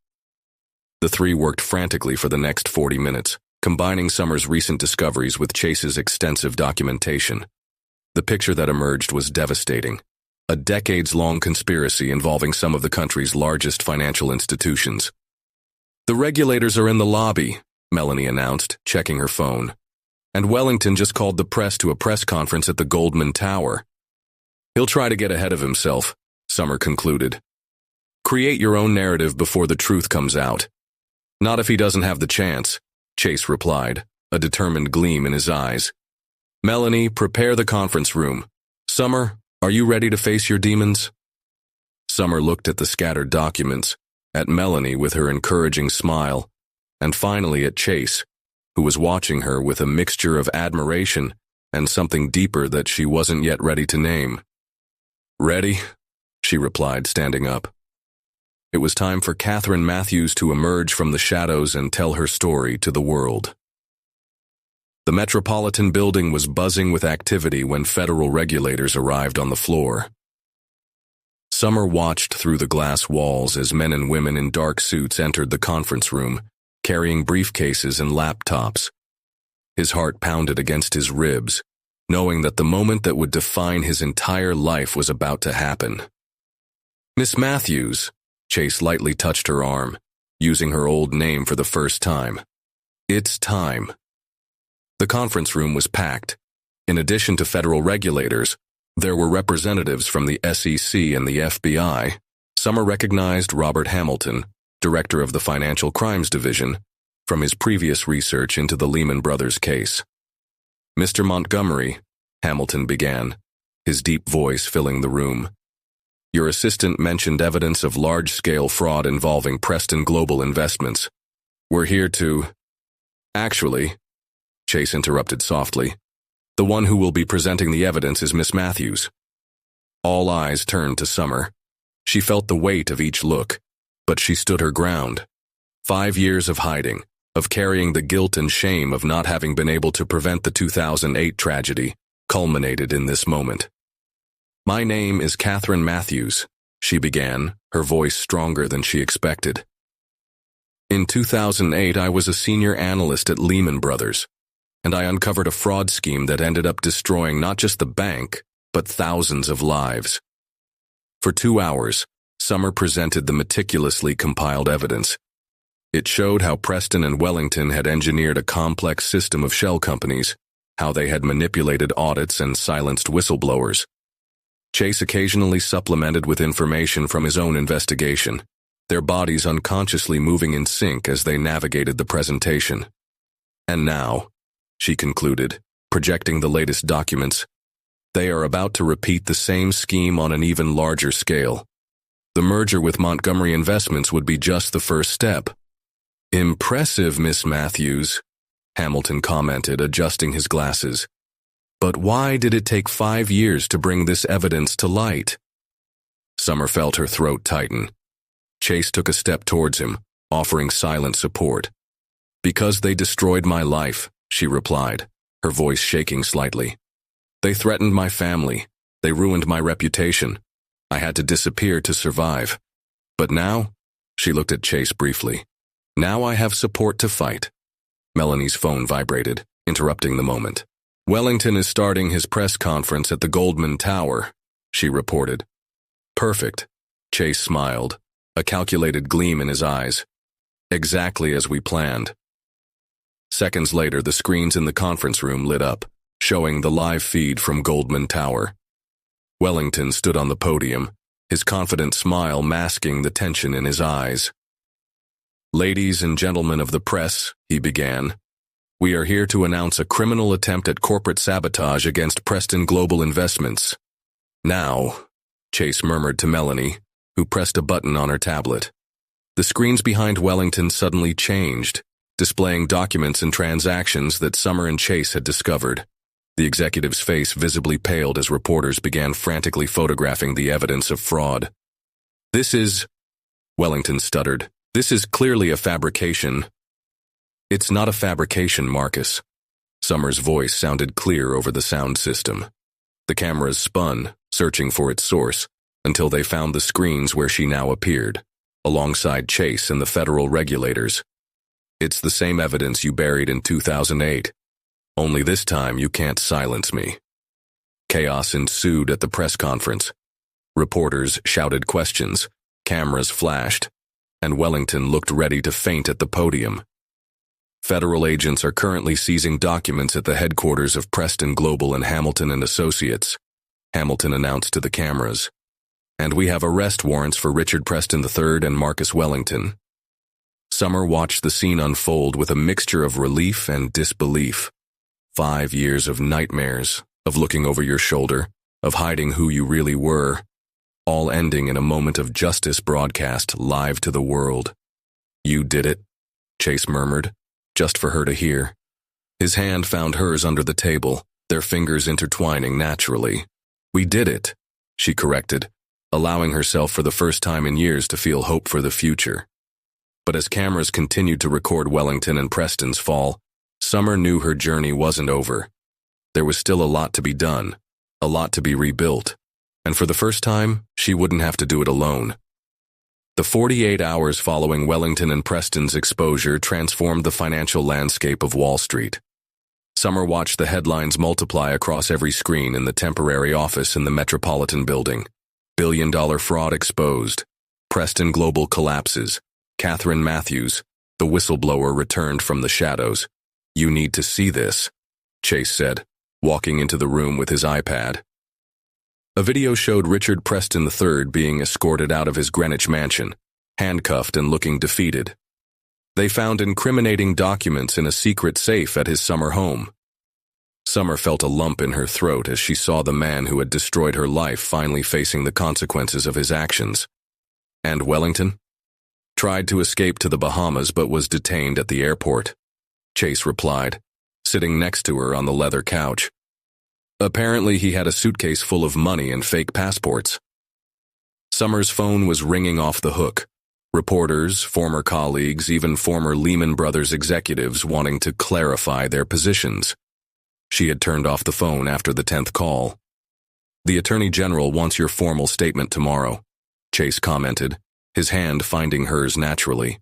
The three worked frantically for the next 40 minutes, combining Summer's recent discoveries with Chase's extensive documentation. The picture that emerged was devastating. A decades-long conspiracy involving some of the country's largest financial institutions. "The regulators are in the lobby," Melanie announced, checking her phone. "And Wellington just called the press to a press conference at the Goldman Tower." "He'll try to get ahead of himself," Summer concluded. "Create your own narrative before the truth comes out." "Not if he doesn't have the chance," Chase replied, a determined gleam in his eyes. "Melanie, prepare the conference room. Summer, are you ready to face your demons?" Summer looked at the scattered documents, at Melanie with her encouraging smile, and finally at Chase, who was watching her with a mixture of admiration and something deeper that she wasn't yet ready to name. "Ready?" she replied, standing up. It was time for Catherine Matthews to emerge from the shadows and tell her story to the world. The Metropolitan Building was buzzing with activity when federal regulators arrived on the floor. Summer watched through the glass walls as men and women in dark suits entered the conference room, carrying briefcases and laptops. His heart pounded against his ribs, knowing that the moment that would define his entire life was about to happen. "Miss Matthews," Chase lightly touched her arm, using her old name for the first time. "It's time." The conference room was packed. In addition to federal regulators, there were representatives from the SEC and the FBI. Summer recognized Robert Hamilton, director of the Financial Crimes Division, from his previous research into the Lehman Brothers case. "Mr. Montgomery," Hamilton began, his deep voice filling the room. "Your assistant mentioned evidence of large-scale fraud involving Preston Global Investments. We're here to—" "Actually," Chase interrupted softly, "the one who will be presenting the evidence is Miss Matthews." All eyes turned to Summer. She felt the weight of each look, but she stood her ground. 5 years of hiding, of carrying the guilt and shame of not having been able to prevent the 2008 tragedy, culminated in this moment. "My name is Catherine Matthews," she began, her voice stronger than she expected. "In 2008, I was a senior analyst at Lehman Brothers, and I uncovered a fraud scheme that ended up destroying not just the bank, but thousands of lives." For 2 hours, Summer presented the meticulously compiled evidence. It showed how Preston and Wellington had engineered a complex system of shell companies, how they had manipulated audits and silenced whistleblowers. Chase occasionally supplemented with information from his own investigation, their bodies unconsciously moving in sync as they navigated the presentation. "And now," she concluded, projecting the latest documents, "they are about to repeat the same scheme on an even larger scale. The merger with Montgomery Investments would be just the first step." "Impressive, Miss Matthews," Hamilton commented, adjusting his glasses. "But why did it take 5 years to bring this evidence to light?" Summer felt her throat tighten. Chase took a step towards him, offering silent support. "Because they destroyed my life," she replied, her voice shaking slightly. "They threatened my family. They ruined my reputation. I had to disappear to survive. But now," she looked at Chase briefly, "now I have support to fight." Melanie's phone vibrated, interrupting the moment. "Wellington is starting his press conference at the Goldman Tower," she reported. "Perfect." Chase smiled, a calculated gleam in his eyes. "Exactly as we planned." Seconds later, the screens in the conference room lit up, showing the live feed from Goldman Tower. Wellington stood on the podium, his confident smile masking the tension in his eyes. "Ladies and gentlemen of the press," he began, "we are here to announce a criminal attempt at corporate sabotage against Preston Global Investments. Now," Chase murmured to Melanie, who pressed a button on her tablet. The screens behind Wellington suddenly changed, displaying documents and transactions that Summer and Chase had discovered. The executive's face visibly paled as reporters began frantically photographing the evidence of fraud. "This is," Wellington stuttered, "this is clearly a fabrication." "It's not a fabrication, Marcus." Summer's voice sounded clear over the sound system. The cameras spun, searching for its source, until they found the screens where she now appeared, alongside Chase and the federal regulators. "It's the same evidence you buried in 2008. Only this time you can't silence me." Chaos ensued at the press conference. Reporters shouted questions, cameras flashed, and Wellington looked ready to faint at the podium. "Federal agents are currently seizing documents at the headquarters of Preston Global and Hamilton and Associates," Hamilton announced to the cameras. "And we have arrest warrants for Richard Preston III and Marcus Wellington." Summer watched the scene unfold with a mixture of relief and disbelief. 5 years of nightmares, of looking over your shoulder, of hiding who you really were, all ending in a moment of justice broadcast live to the world. "You did it," Chase murmured, just for her to hear. His hand found hers under the table, their fingers intertwining naturally. "We did it," she corrected, allowing herself for the first time in years to feel hope for the future. But as cameras continued to record Wellington and Preston's fall, Summer knew her journey wasn't over. There was still a lot to be done, a lot to be rebuilt, and for the first time, she wouldn't have to do it alone. The 48 hours following Wellington and Preston's exposure transformed the financial landscape of Wall Street. Summer watched the headlines multiply across every screen in the temporary office in the Metropolitan Building. "Billion-dollar fraud exposed. Preston Global collapses. Catherine Matthews, the whistleblower, returned from the shadows. You need to see this," Chase said, walking into the room with his iPad. A video showed Richard Preston III being escorted out of his Greenwich mansion, handcuffed and looking defeated. They found incriminating documents in a secret safe at his summer home. Summer felt a lump in her throat as she saw the man who had destroyed her life finally facing the consequences of his actions. And Wellington? "Tried to escape to the Bahamas but was detained at the airport," Chase replied, sitting next to her on the leather couch. "Apparently he had a suitcase full of money and fake passports." Summer's phone was ringing off the hook. Reporters, former colleagues, even former Lehman Brothers executives wanting to clarify their positions. She had turned off the phone after the 10th call. "The Attorney General wants your formal statement tomorrow," Chase commented, his hand finding hers naturally.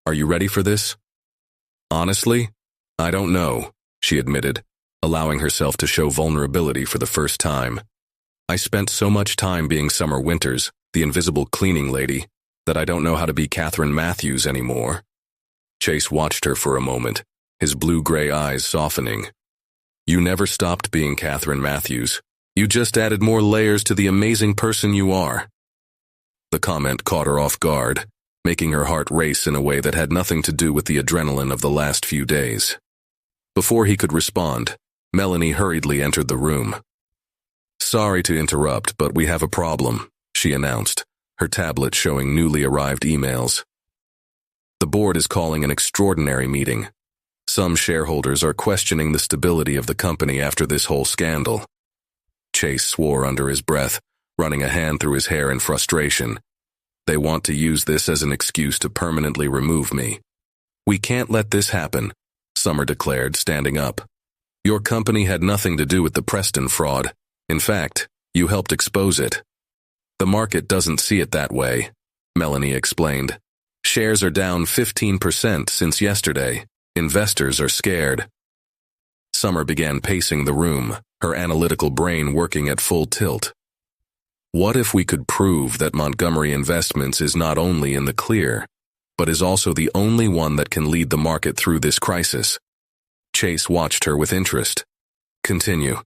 "Are you ready for this?" "Honestly, I don't know," she admitted, allowing herself to show vulnerability for the first time. "I spent so much time being Summer Winters, the invisible cleaning lady, that I don't know how to be Catherine Matthews anymore." Chase watched her for a moment, his blue-gray eyes softening. "You never stopped being Catherine Matthews. You just added more layers to the amazing person you are." The comment caught her off guard, making her heart race in a way that had nothing to do with the adrenaline of the last few days. Before he could respond, Melanie hurriedly entered the room. "Sorry to interrupt, but we have a problem," she announced, her tablet showing newly arrived emails. "The board is calling an extraordinary meeting. Some shareholders are questioning the stability of the company after this whole scandal." Chase swore under his breath, running a hand through his hair in frustration. "They want to use this as an excuse to permanently remove me." "We can't let this happen," Summer declared, standing up. "Your company had nothing to do with the Preston fraud. In fact, you helped expose it." "The market doesn't see it that way," Melanie explained. "Shares are down 15% since yesterday. Investors are scared." Summer began pacing the room, her analytical brain working at full tilt. What if we could prove that Montgomery Investments is not only in the clear, but is also the only one that can lead the market through this crisis? Chase watched her with interest. "Continue."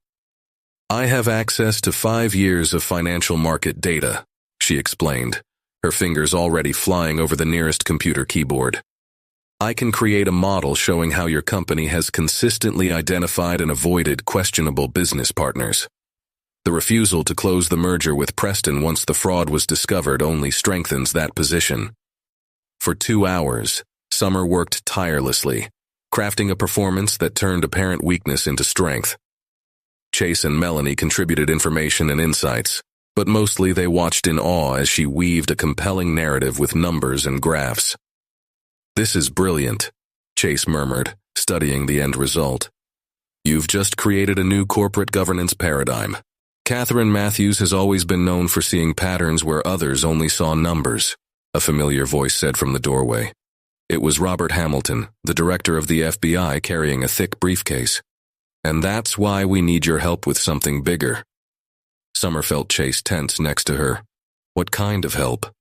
"I have access to 5 years of financial market data," she explained, her fingers already flying over the nearest computer keyboard. "I can create a model showing how your company has consistently identified and avoided questionable business partners. The refusal to close the merger with Preston once the fraud was discovered only strengthens that position." For 2 hours, Summer worked tirelessly, crafting a performance that turned apparent weakness into strength. Chase and Melanie contributed information and insights, but mostly they watched in awe as she weaved a compelling narrative with numbers and graphs. "This is brilliant," Chase murmured, studying the end result. "You've just created a new corporate governance paradigm. Catherine Matthews has always been known for seeing patterns where others only saw numbers," a familiar voice said from the doorway. It was Robert Hamilton, the director of the FBI, carrying a thick briefcase. "And that's why we need your help with something bigger." Summer felt Chase tense next to her. What kind of help?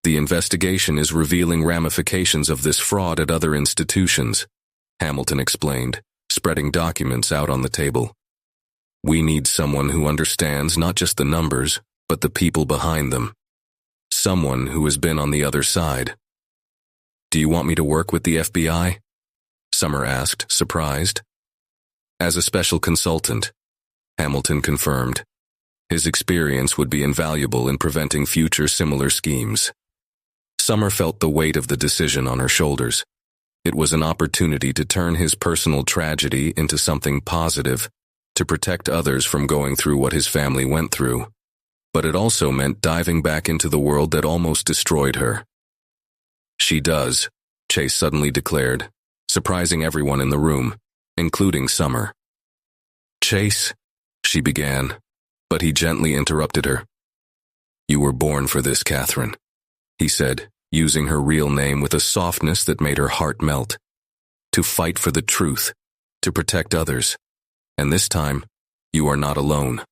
"The investigation is revealing ramifications of this fraud at other institutions," Hamilton explained, spreading documents out on the table. "We need someone who understands not just the numbers, but the people behind them. Someone who has been on the other side." "Do you want me to work with the FBI?" Summer asked, surprised. "As a special consultant," Hamilton confirmed. His experience would be invaluable in preventing future similar schemes. Summer felt the weight of the decision on her shoulders. It was an opportunity to turn his personal tragedy into something positive, to protect others from going through what his family went through. But it also meant diving back into the world that almost destroyed her. "She does," Chase suddenly declared, surprising everyone in the room, including Summer. "Chase," she began, but he gently interrupted her. "You were born for this, Catherine," he said, using her real name with a softness that made her heart melt. "To fight for the truth, to protect others. And this time, you are not alone."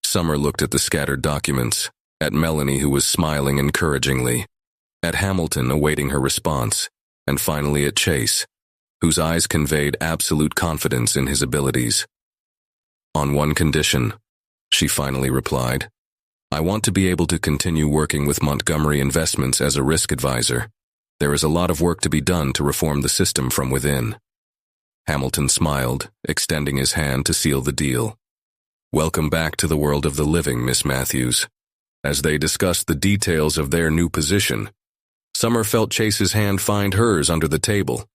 Summer looked at the scattered documents, at Melanie who was smiling encouragingly, at Hamilton awaiting her response, and finally at Chase, whose eyes conveyed absolute confidence in his abilities. "On one condition," she finally replied. "I want to be able to continue working with Montgomery Investments as a risk advisor. There is a lot of work to be done to reform the system from within." Hamilton smiled, extending his hand to seal the deal. "Welcome back to the world of the living, Miss Matthews." As they discussed the details of their new position, Summer felt Chase's hand find hers under the table,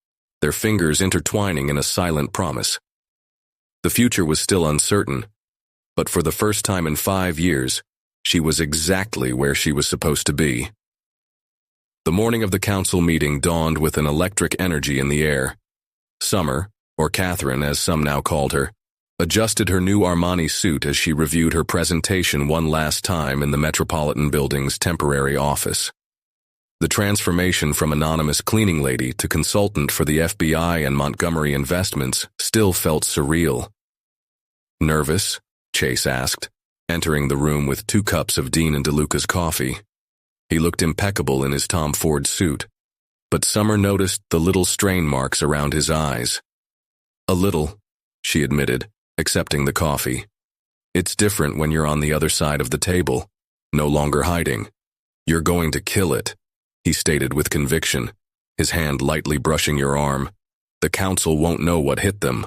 their fingers intertwining in a silent promise. The future was still uncertain, but for the first time in 5 years, she was exactly where she was supposed to be. The morning of the council meeting dawned with an electric energy in the air. Summer, or Catherine as some now called her, adjusted her new Armani suit as she reviewed her presentation one last time in the Metropolitan Building's temporary office. The transformation from anonymous cleaning lady to consultant for the FBI and Montgomery Investments still felt surreal. "Nervous?" Chase asked, entering the room with 2 cups of Dean and DeLuca's coffee. He looked impeccable in his Tom Ford suit, but Summer noticed the little strain marks around his eyes. "A little," she admitted, accepting the coffee. "It's different when you're on the other side of the table, no longer hiding. You're going to kill it," he stated with conviction, his hand lightly brushing your arm. "The council won't know what hit them."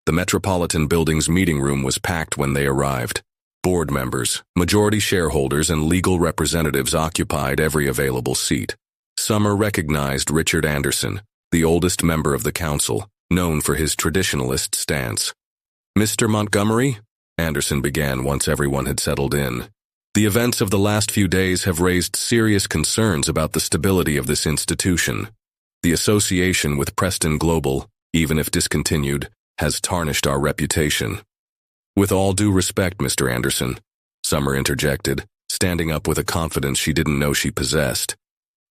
The Metropolitan Building's meeting room was packed when they arrived. Board members, majority shareholders, and legal representatives occupied every available seat. Summer recognized Richard Anderson, the oldest member of the council, known for his traditionalist stance. "Mr. Montgomery," Anderson began once everyone had settled in, "the events of the last few days have raised serious concerns about the stability of this institution. The association with Preston Global, even if discontinued, has tarnished our reputation." "With all due respect, Mr. Anderson," Summer interjected, standing up with a confidence she didn't know she possessed.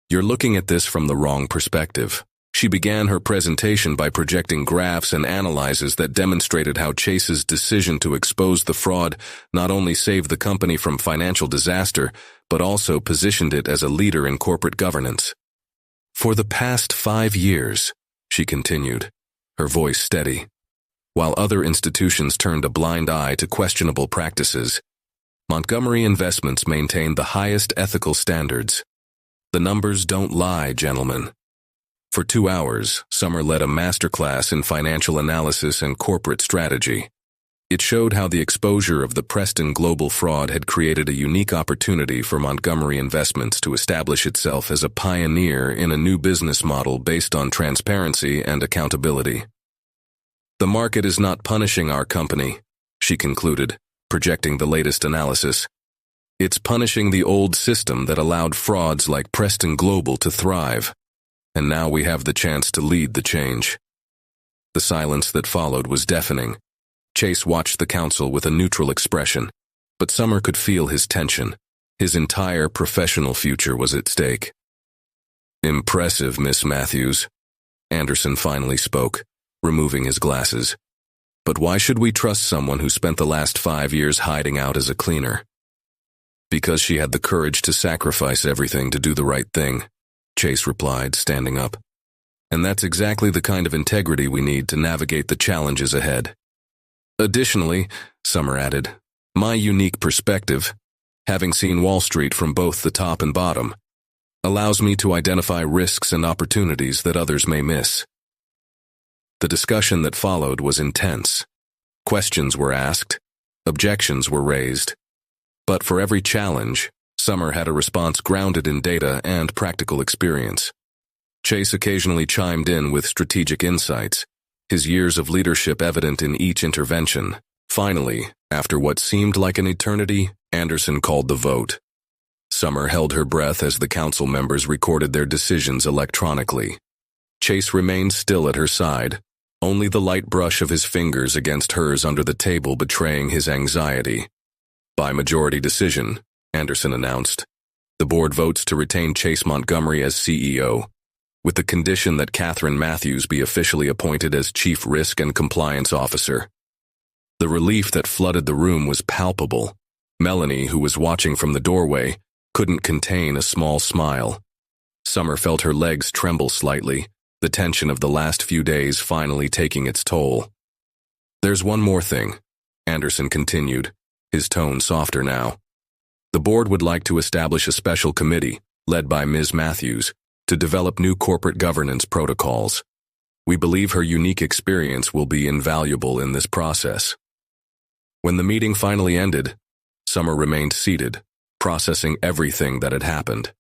"You're looking at this from the wrong perspective." She began her presentation by projecting graphs and analyses that demonstrated how Chase's decision to expose the fraud not only saved the company from financial disaster, but also positioned it as a leader in corporate governance. "For the past 5 years," she continued, her voice steady, "while other institutions turned a blind eye to questionable practices, Montgomery Investments maintained the highest ethical standards. The numbers don't lie, gentlemen." For 2 hours, Summer led a masterclass in financial analysis and corporate strategy. It showed how the exposure of the Preston Global fraud had created a unique opportunity for Montgomery Investments to establish itself as a pioneer in a new business model based on transparency and accountability. "The market is not punishing our company," she concluded, projecting the latest analysis. "It's punishing the old system that allowed frauds like Preston Global to thrive. And now we have the chance to lead the change." The silence that followed was deafening. Chase watched the council with a neutral expression, but Summer could feel his tension. His entire professional future was at stake. "Impressive, Miss Matthews," Anderson finally spoke, removing his glasses. "But why should we trust someone who spent the last 5 years hiding out as a cleaner?" "Because she had the courage to sacrifice everything to do the right thing," Chase replied, standing up. "And that's exactly the kind of integrity we need to navigate the challenges ahead. Additionally," Summer added, "my unique perspective, having seen Wall Street from both the top and bottom, allows me to identify risks and opportunities that others may miss." The discussion that followed was intense. Questions were asked, objections were raised. But for every challenge, Summer had a response grounded in data and practical experience. Chase occasionally chimed in with strategic insights, his years of leadership evident in each intervention. Finally, after what seemed like an eternity, Anderson called the vote. Summer held her breath as the council members recorded their decisions electronically. Chase remained still at her side, only the light brush of his fingers against hers under the table betraying his anxiety. "By majority decision," Anderson announced, "the board votes to retain Chase Montgomery as CEO, with the condition that Catherine Matthews be officially appointed as Chief Risk and Compliance Officer." The relief that flooded the room was palpable. Melanie, who was watching from the doorway, couldn't contain a small smile. Summer felt her legs tremble slightly, the tension of the last few days finally taking its toll. "There's one more thing," Anderson continued, his tone softer now. "The board would like to establish a special committee, led by Ms. Matthews, to develop new corporate governance protocols. We believe her unique experience will be invaluable in this process." When the meeting finally ended, Summer remained seated, processing everything that had happened.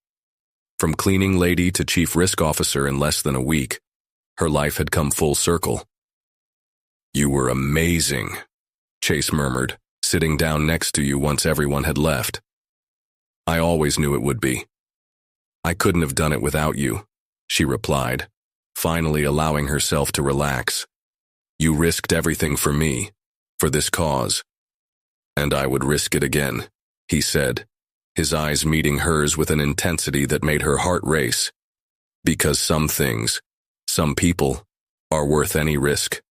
From cleaning lady to chief risk officer in less than a week, her life had come full circle. "You were amazing," Chase murmured, sitting down next to you once everyone had left. "I always knew it would be." I couldn't have done it without you, she replied, finally allowing herself to relax. You risked everything for me, for this cause. And I would risk it again, he said, his eyes meeting hers with an intensity that made her heart race. Because some things, some people, are worth any risk.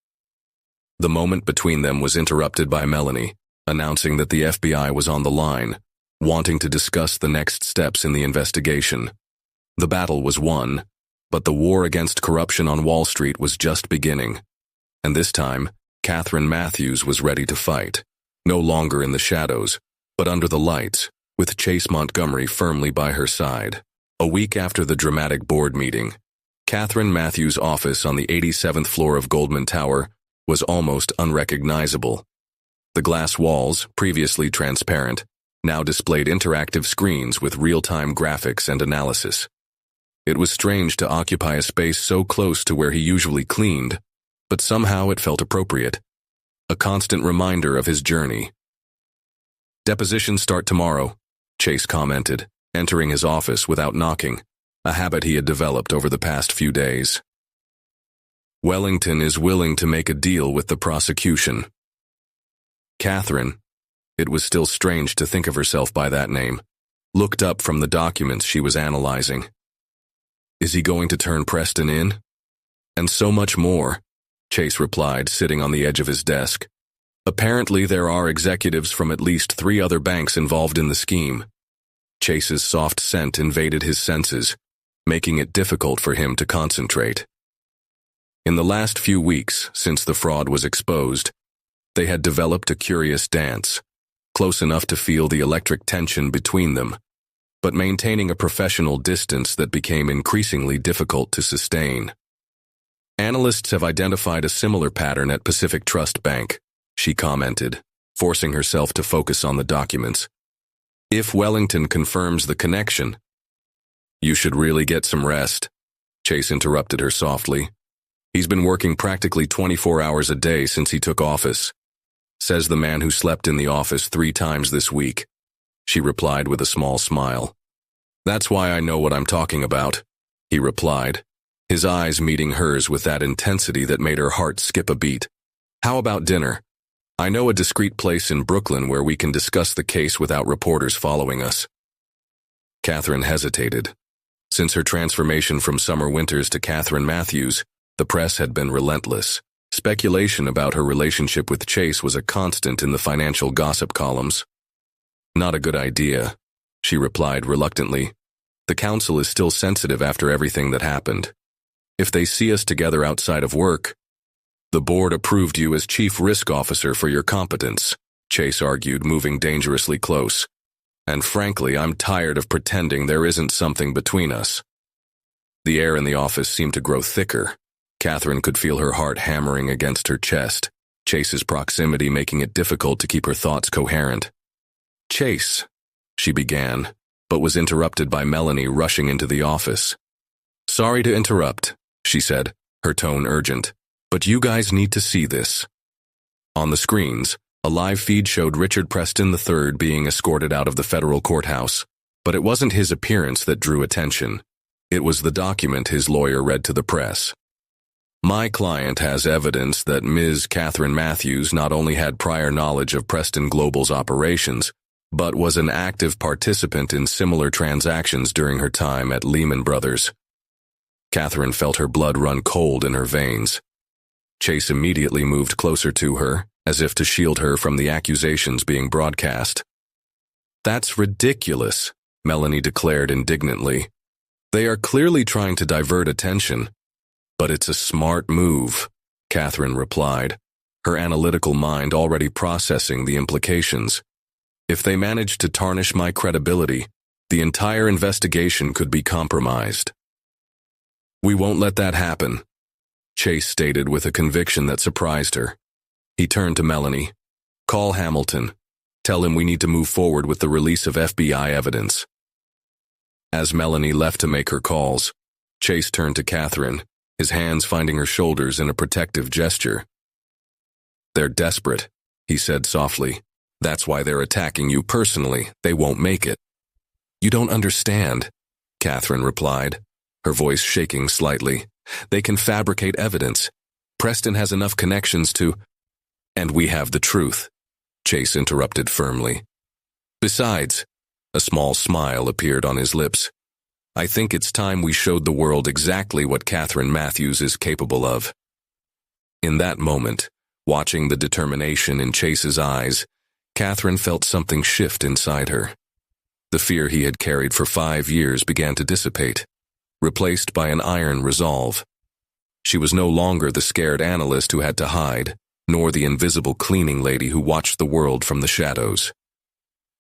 The moment between them was interrupted by Melanie, announcing that the FBI was on the line, wanting to discuss the next steps in the investigation. The battle was won, but the war against corruption on Wall Street was just beginning. And this time, Catherine Matthews was ready to fight, no longer in the shadows, but under the lights, with Chase Montgomery firmly by her side. A week after the dramatic board meeting, Catherine Matthews' office on the 87th floor of Goldman Tower was almost unrecognizable. The glass walls, previously transparent, now displayed interactive screens with real-time graphics and analysis. It was strange to occupy a space so close to where he usually cleaned, but somehow it felt appropriate. A constant reminder of his journey. Depositions start tomorrow, Chase commented, entering his office without knocking, a habit he had developed over the past few days. Wellington is willing to make a deal with the prosecution. Catherine, it was still strange to think of herself by that name, looked up from the documents she was analyzing. Is he going to turn Preston in? And so much more, Chase replied, sitting on the edge of his desk. Apparently there are executives from at least 3 other banks involved in the scheme. Chase's soft scent invaded his senses, making it difficult for him to concentrate. In the last few weeks, since the fraud was exposed, they had developed a curious dance, close enough to feel the electric tension between them, but maintaining a professional distance that became increasingly difficult to sustain. Analysts have identified a similar pattern at Pacific Trust Bank, she commented, forcing herself to focus on the documents. If Wellington confirms the connection, you should really get some rest, Chase interrupted her softly. He's been working practically 24 hours a day since he took office, says the man who slept in the office 3 times this week, she replied with a small smile. That's why I know what I'm talking about, he replied, his eyes meeting hers with that intensity that made her heart skip a beat. How about dinner? I know a discreet place in Brooklyn where we can discuss the case without reporters following us. Catherine hesitated. Since her transformation from Summer Winters to Catherine Matthews, the press had been relentless. Speculation about her relationship with Chase was a constant in the financial gossip columns. Not a good idea, she replied reluctantly. The council is still sensitive after everything that happened. If they see us together outside of work, the board approved you as chief risk officer for your competence, Chase argued, moving dangerously close. And frankly, I'm tired of pretending there isn't something between us. The air in the office seemed to grow thicker. Catherine could feel her heart hammering against her chest, Chase's proximity making it difficult to keep her thoughts coherent. Chase, she began, but was interrupted by Melanie rushing into the office. Sorry to interrupt, she said, her tone urgent, but you guys need to see this. On the screens, a live feed showed Richard Preston III being escorted out of the federal courthouse, but it wasn't his appearance that drew attention. It was the document his lawyer read to the press. My client has evidence that Ms. Catherine Matthews not only had prior knowledge of Preston Global's operations, but was an active participant in similar transactions during her time at Lehman Brothers. Catherine felt her blood run cold in her veins. Chase immediately moved closer to her, as if to shield her from the accusations being broadcast. That's ridiculous, Melanie declared indignantly. They are clearly trying to divert attention. But it's a smart move, Catherine replied, her analytical mind already processing the implications. If they manage to tarnish my credibility, the entire investigation could be compromised. We won't let that happen, Chase stated with a conviction that surprised her. He turned to Melanie. Call Hamilton. Tell him we need to move forward with the release of FBI evidence. As Melanie left to make her calls, Chase turned to Catherine, his hands finding her shoulders in a protective gesture. They're desperate, he said softly. That's why they're attacking you personally. They won't make it. You don't understand, Catherine replied, her voice shaking slightly. They can fabricate evidence. Preston has enough connections to— And we have the truth, Chase interrupted firmly. Besides, a small smile appeared on his lips. I think it's time we showed the world exactly what Catherine Matthews is capable of. In that moment, watching the determination in Chase's eyes, Catherine felt something shift inside her. The fear he had carried for 5 years began to dissipate, replaced by an iron resolve. She was no longer the scared analyst who had to hide, nor the invisible cleaning lady who watched the world from the shadows.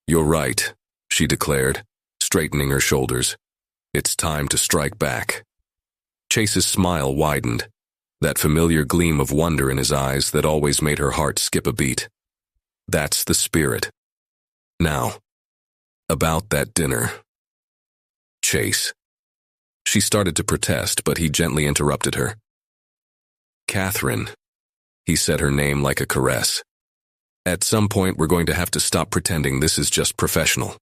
You're right, she declared, straightening her shoulders. It's time to strike back. Chase's smile widened, that familiar gleam of wonder in his eyes that always made her heart skip a beat. That's the spirit. Now, about that dinner. Chase. She started to protest, but he gently interrupted her. Catherine. He said her name like a caress. At some point, we're going to have to stop pretending this is just professional.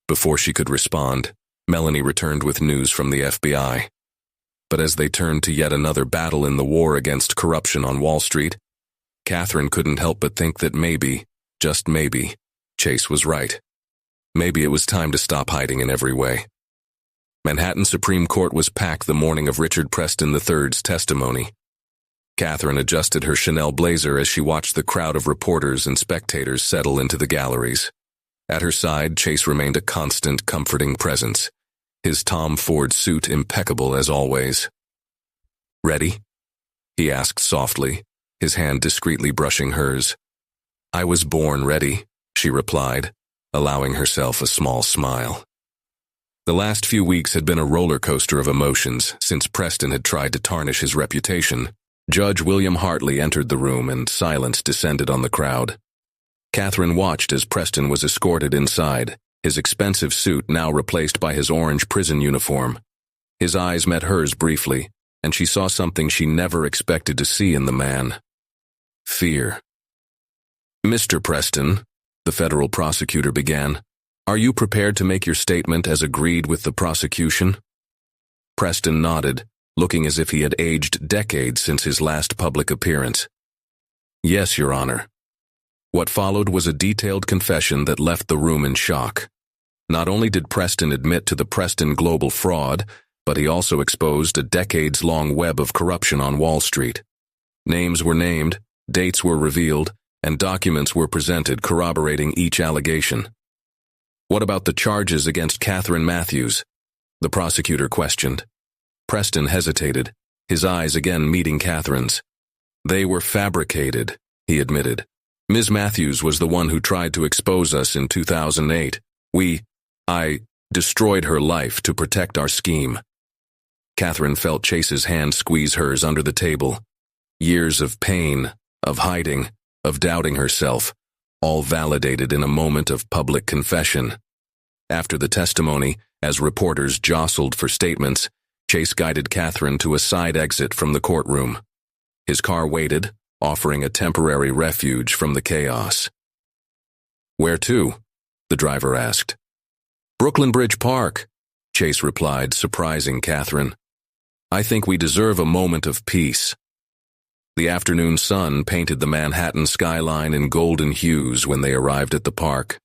Before she could respond, Melanie returned with news from the FBI. But as they turned to yet another battle in the war against corruption on Wall Street, Catherine couldn't help but think that maybe, just maybe, Chase was right. Maybe it was time to stop hiding in every way. Manhattan Supreme Court was packed the morning of Richard Preston III's testimony. Catherine adjusted her Chanel blazer as she watched the crowd of reporters and spectators settle into the galleries. At her side, Chase remained a constant, comforting presence, his Tom Ford suit impeccable as always. Ready? He asked softly, his hand discreetly brushing hers. I was born ready, she replied, allowing herself a small smile. The last few weeks had been a roller coaster of emotions since Preston had tried to tarnish his reputation. Judge William Hartley entered the room and silence descended on the crowd. Catherine watched as Preston was escorted inside, his expensive suit now replaced by his orange prison uniform. His eyes met hers briefly, and she saw something she never expected to see in the man. Fear. Mr. Preston, the federal prosecutor began, are you prepared to make your statement as agreed with the prosecution? Preston nodded, looking as if he had aged decades since his last public appearance. Yes, Your Honor. What followed was a detailed confession that left the room in shock. Not only did Preston admit to the Preston global fraud, but he also exposed a decades-long web of corruption on Wall Street. Names were named, dates were revealed, and documents were presented corroborating each allegation. What about the charges against Catherine Matthews? The prosecutor questioned. Preston hesitated, his eyes again meeting Catherine's. They were fabricated, he admitted. Ms. Matthews was the one who tried to expose us in 2008. I destroyed her life to protect our scheme. Catherine felt Chase's hand squeeze hers under the table. Years of pain, of hiding, of doubting herself, all validated in a moment of public confession. After the testimony, as reporters jostled for statements, Chase guided Catherine to a side exit from the courtroom. His car waited, offering a temporary refuge from the chaos. Where to? The driver asked. Brooklyn Bridge Park, Chase replied, surprising Catherine. I think we deserve a moment of peace. The afternoon sun painted the Manhattan skyline in golden hues when they arrived at the park.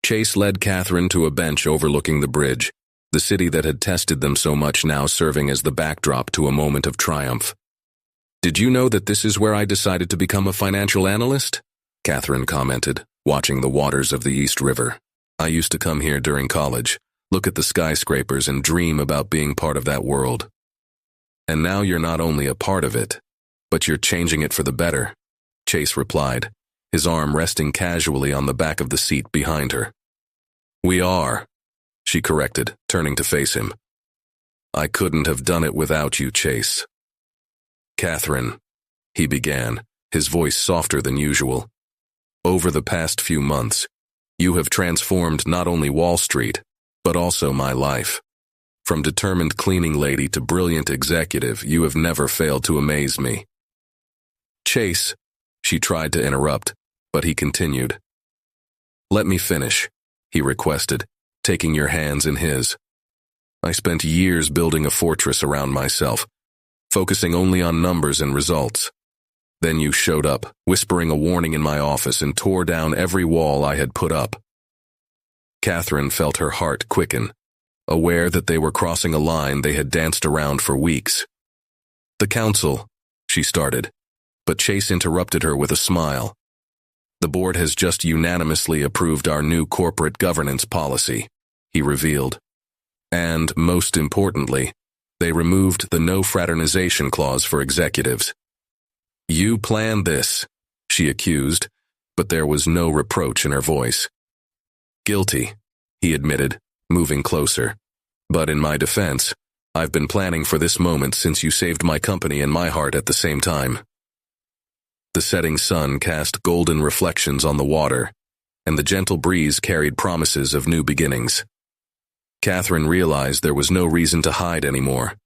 Chase led Catherine to a bench overlooking the bridge, the city that had tested them so much now serving as the backdrop to a moment of triumph. Did you know that this is where I decided to become a financial analyst? Catherine commented, watching the waters of the East River. I used to come here during college, look at the skyscrapers and dream about being part of that world. And now you're not only a part of it, but you're changing it for the better, Chase replied, his arm resting casually on the back of the seat behind her. We are, she corrected, turning to face him. I couldn't have done it without you, Chase. Catherine, he began, his voice softer than usual. Over the past few months, you have transformed not only Wall Street, but also my life. From determined cleaning lady to brilliant executive, you have never failed to amaze me. Chase, she tried to interrupt, but he continued. Let me finish, he requested, taking your hands in his. I spent years building a fortress around myself, focusing only on numbers and results. Then you showed up, whispering a warning in my office, and tore down every wall I had put up. Catherine felt her heart quicken, aware that they were crossing a line they had danced around for weeks. "The council," she started, but Chase interrupted her with a smile. "The board has just unanimously approved our new corporate governance policy," he revealed. "And, most importantly, they removed the no fraternization clause for executives." "You planned this," she accused, but there was no reproach in her voice. "Guilty," he admitted, moving closer. "But in my defense, I've been planning for this moment since you saved my company and my heart at the same time." The setting sun cast golden reflections on the water, and the gentle breeze carried promises of new beginnings. Catherine realized there was no reason to hide anymore.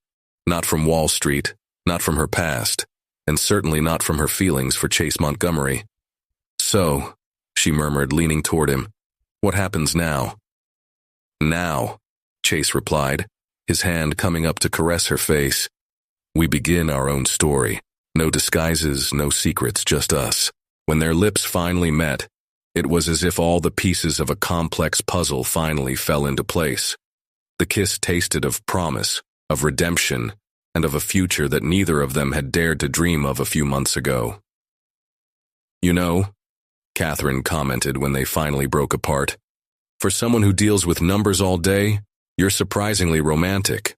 Not from Wall Street, not from her past, and certainly not from her feelings for Chase Montgomery. "So," she murmured, leaning toward him, "what happens now?" "Now," Chase replied, his hand coming up to caress her face. "We begin our own story. No disguises, no secrets, just us." When their lips finally met, it was as if all the pieces of a complex puzzle finally fell into place. The kiss tasted of promise, of redemption, and of a future that neither of them had dared to dream of a few months ago. "You know," Catherine commented when they finally broke apart, "for someone who deals with numbers all day, you're surprisingly romantic."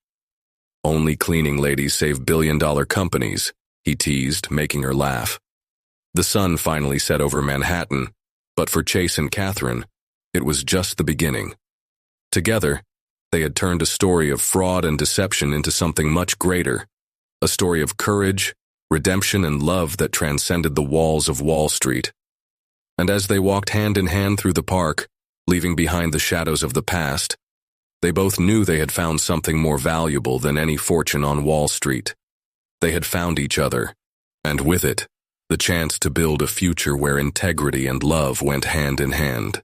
"Only cleaning ladies save billion-dollar companies," he teased, making her laugh. The sun finally set over Manhattan, but for Chase and Catherine, it was just the beginning. Together, they had turned a story of fraud and deception into something much greater, a story of courage, redemption, and love that transcended the walls of Wall Street. And as they walked hand in hand through the park, leaving behind the shadows of the past, they both knew they had found something more valuable than any fortune on Wall Street. They had found each other, and with it, the chance to build a future where integrity and love went hand in hand.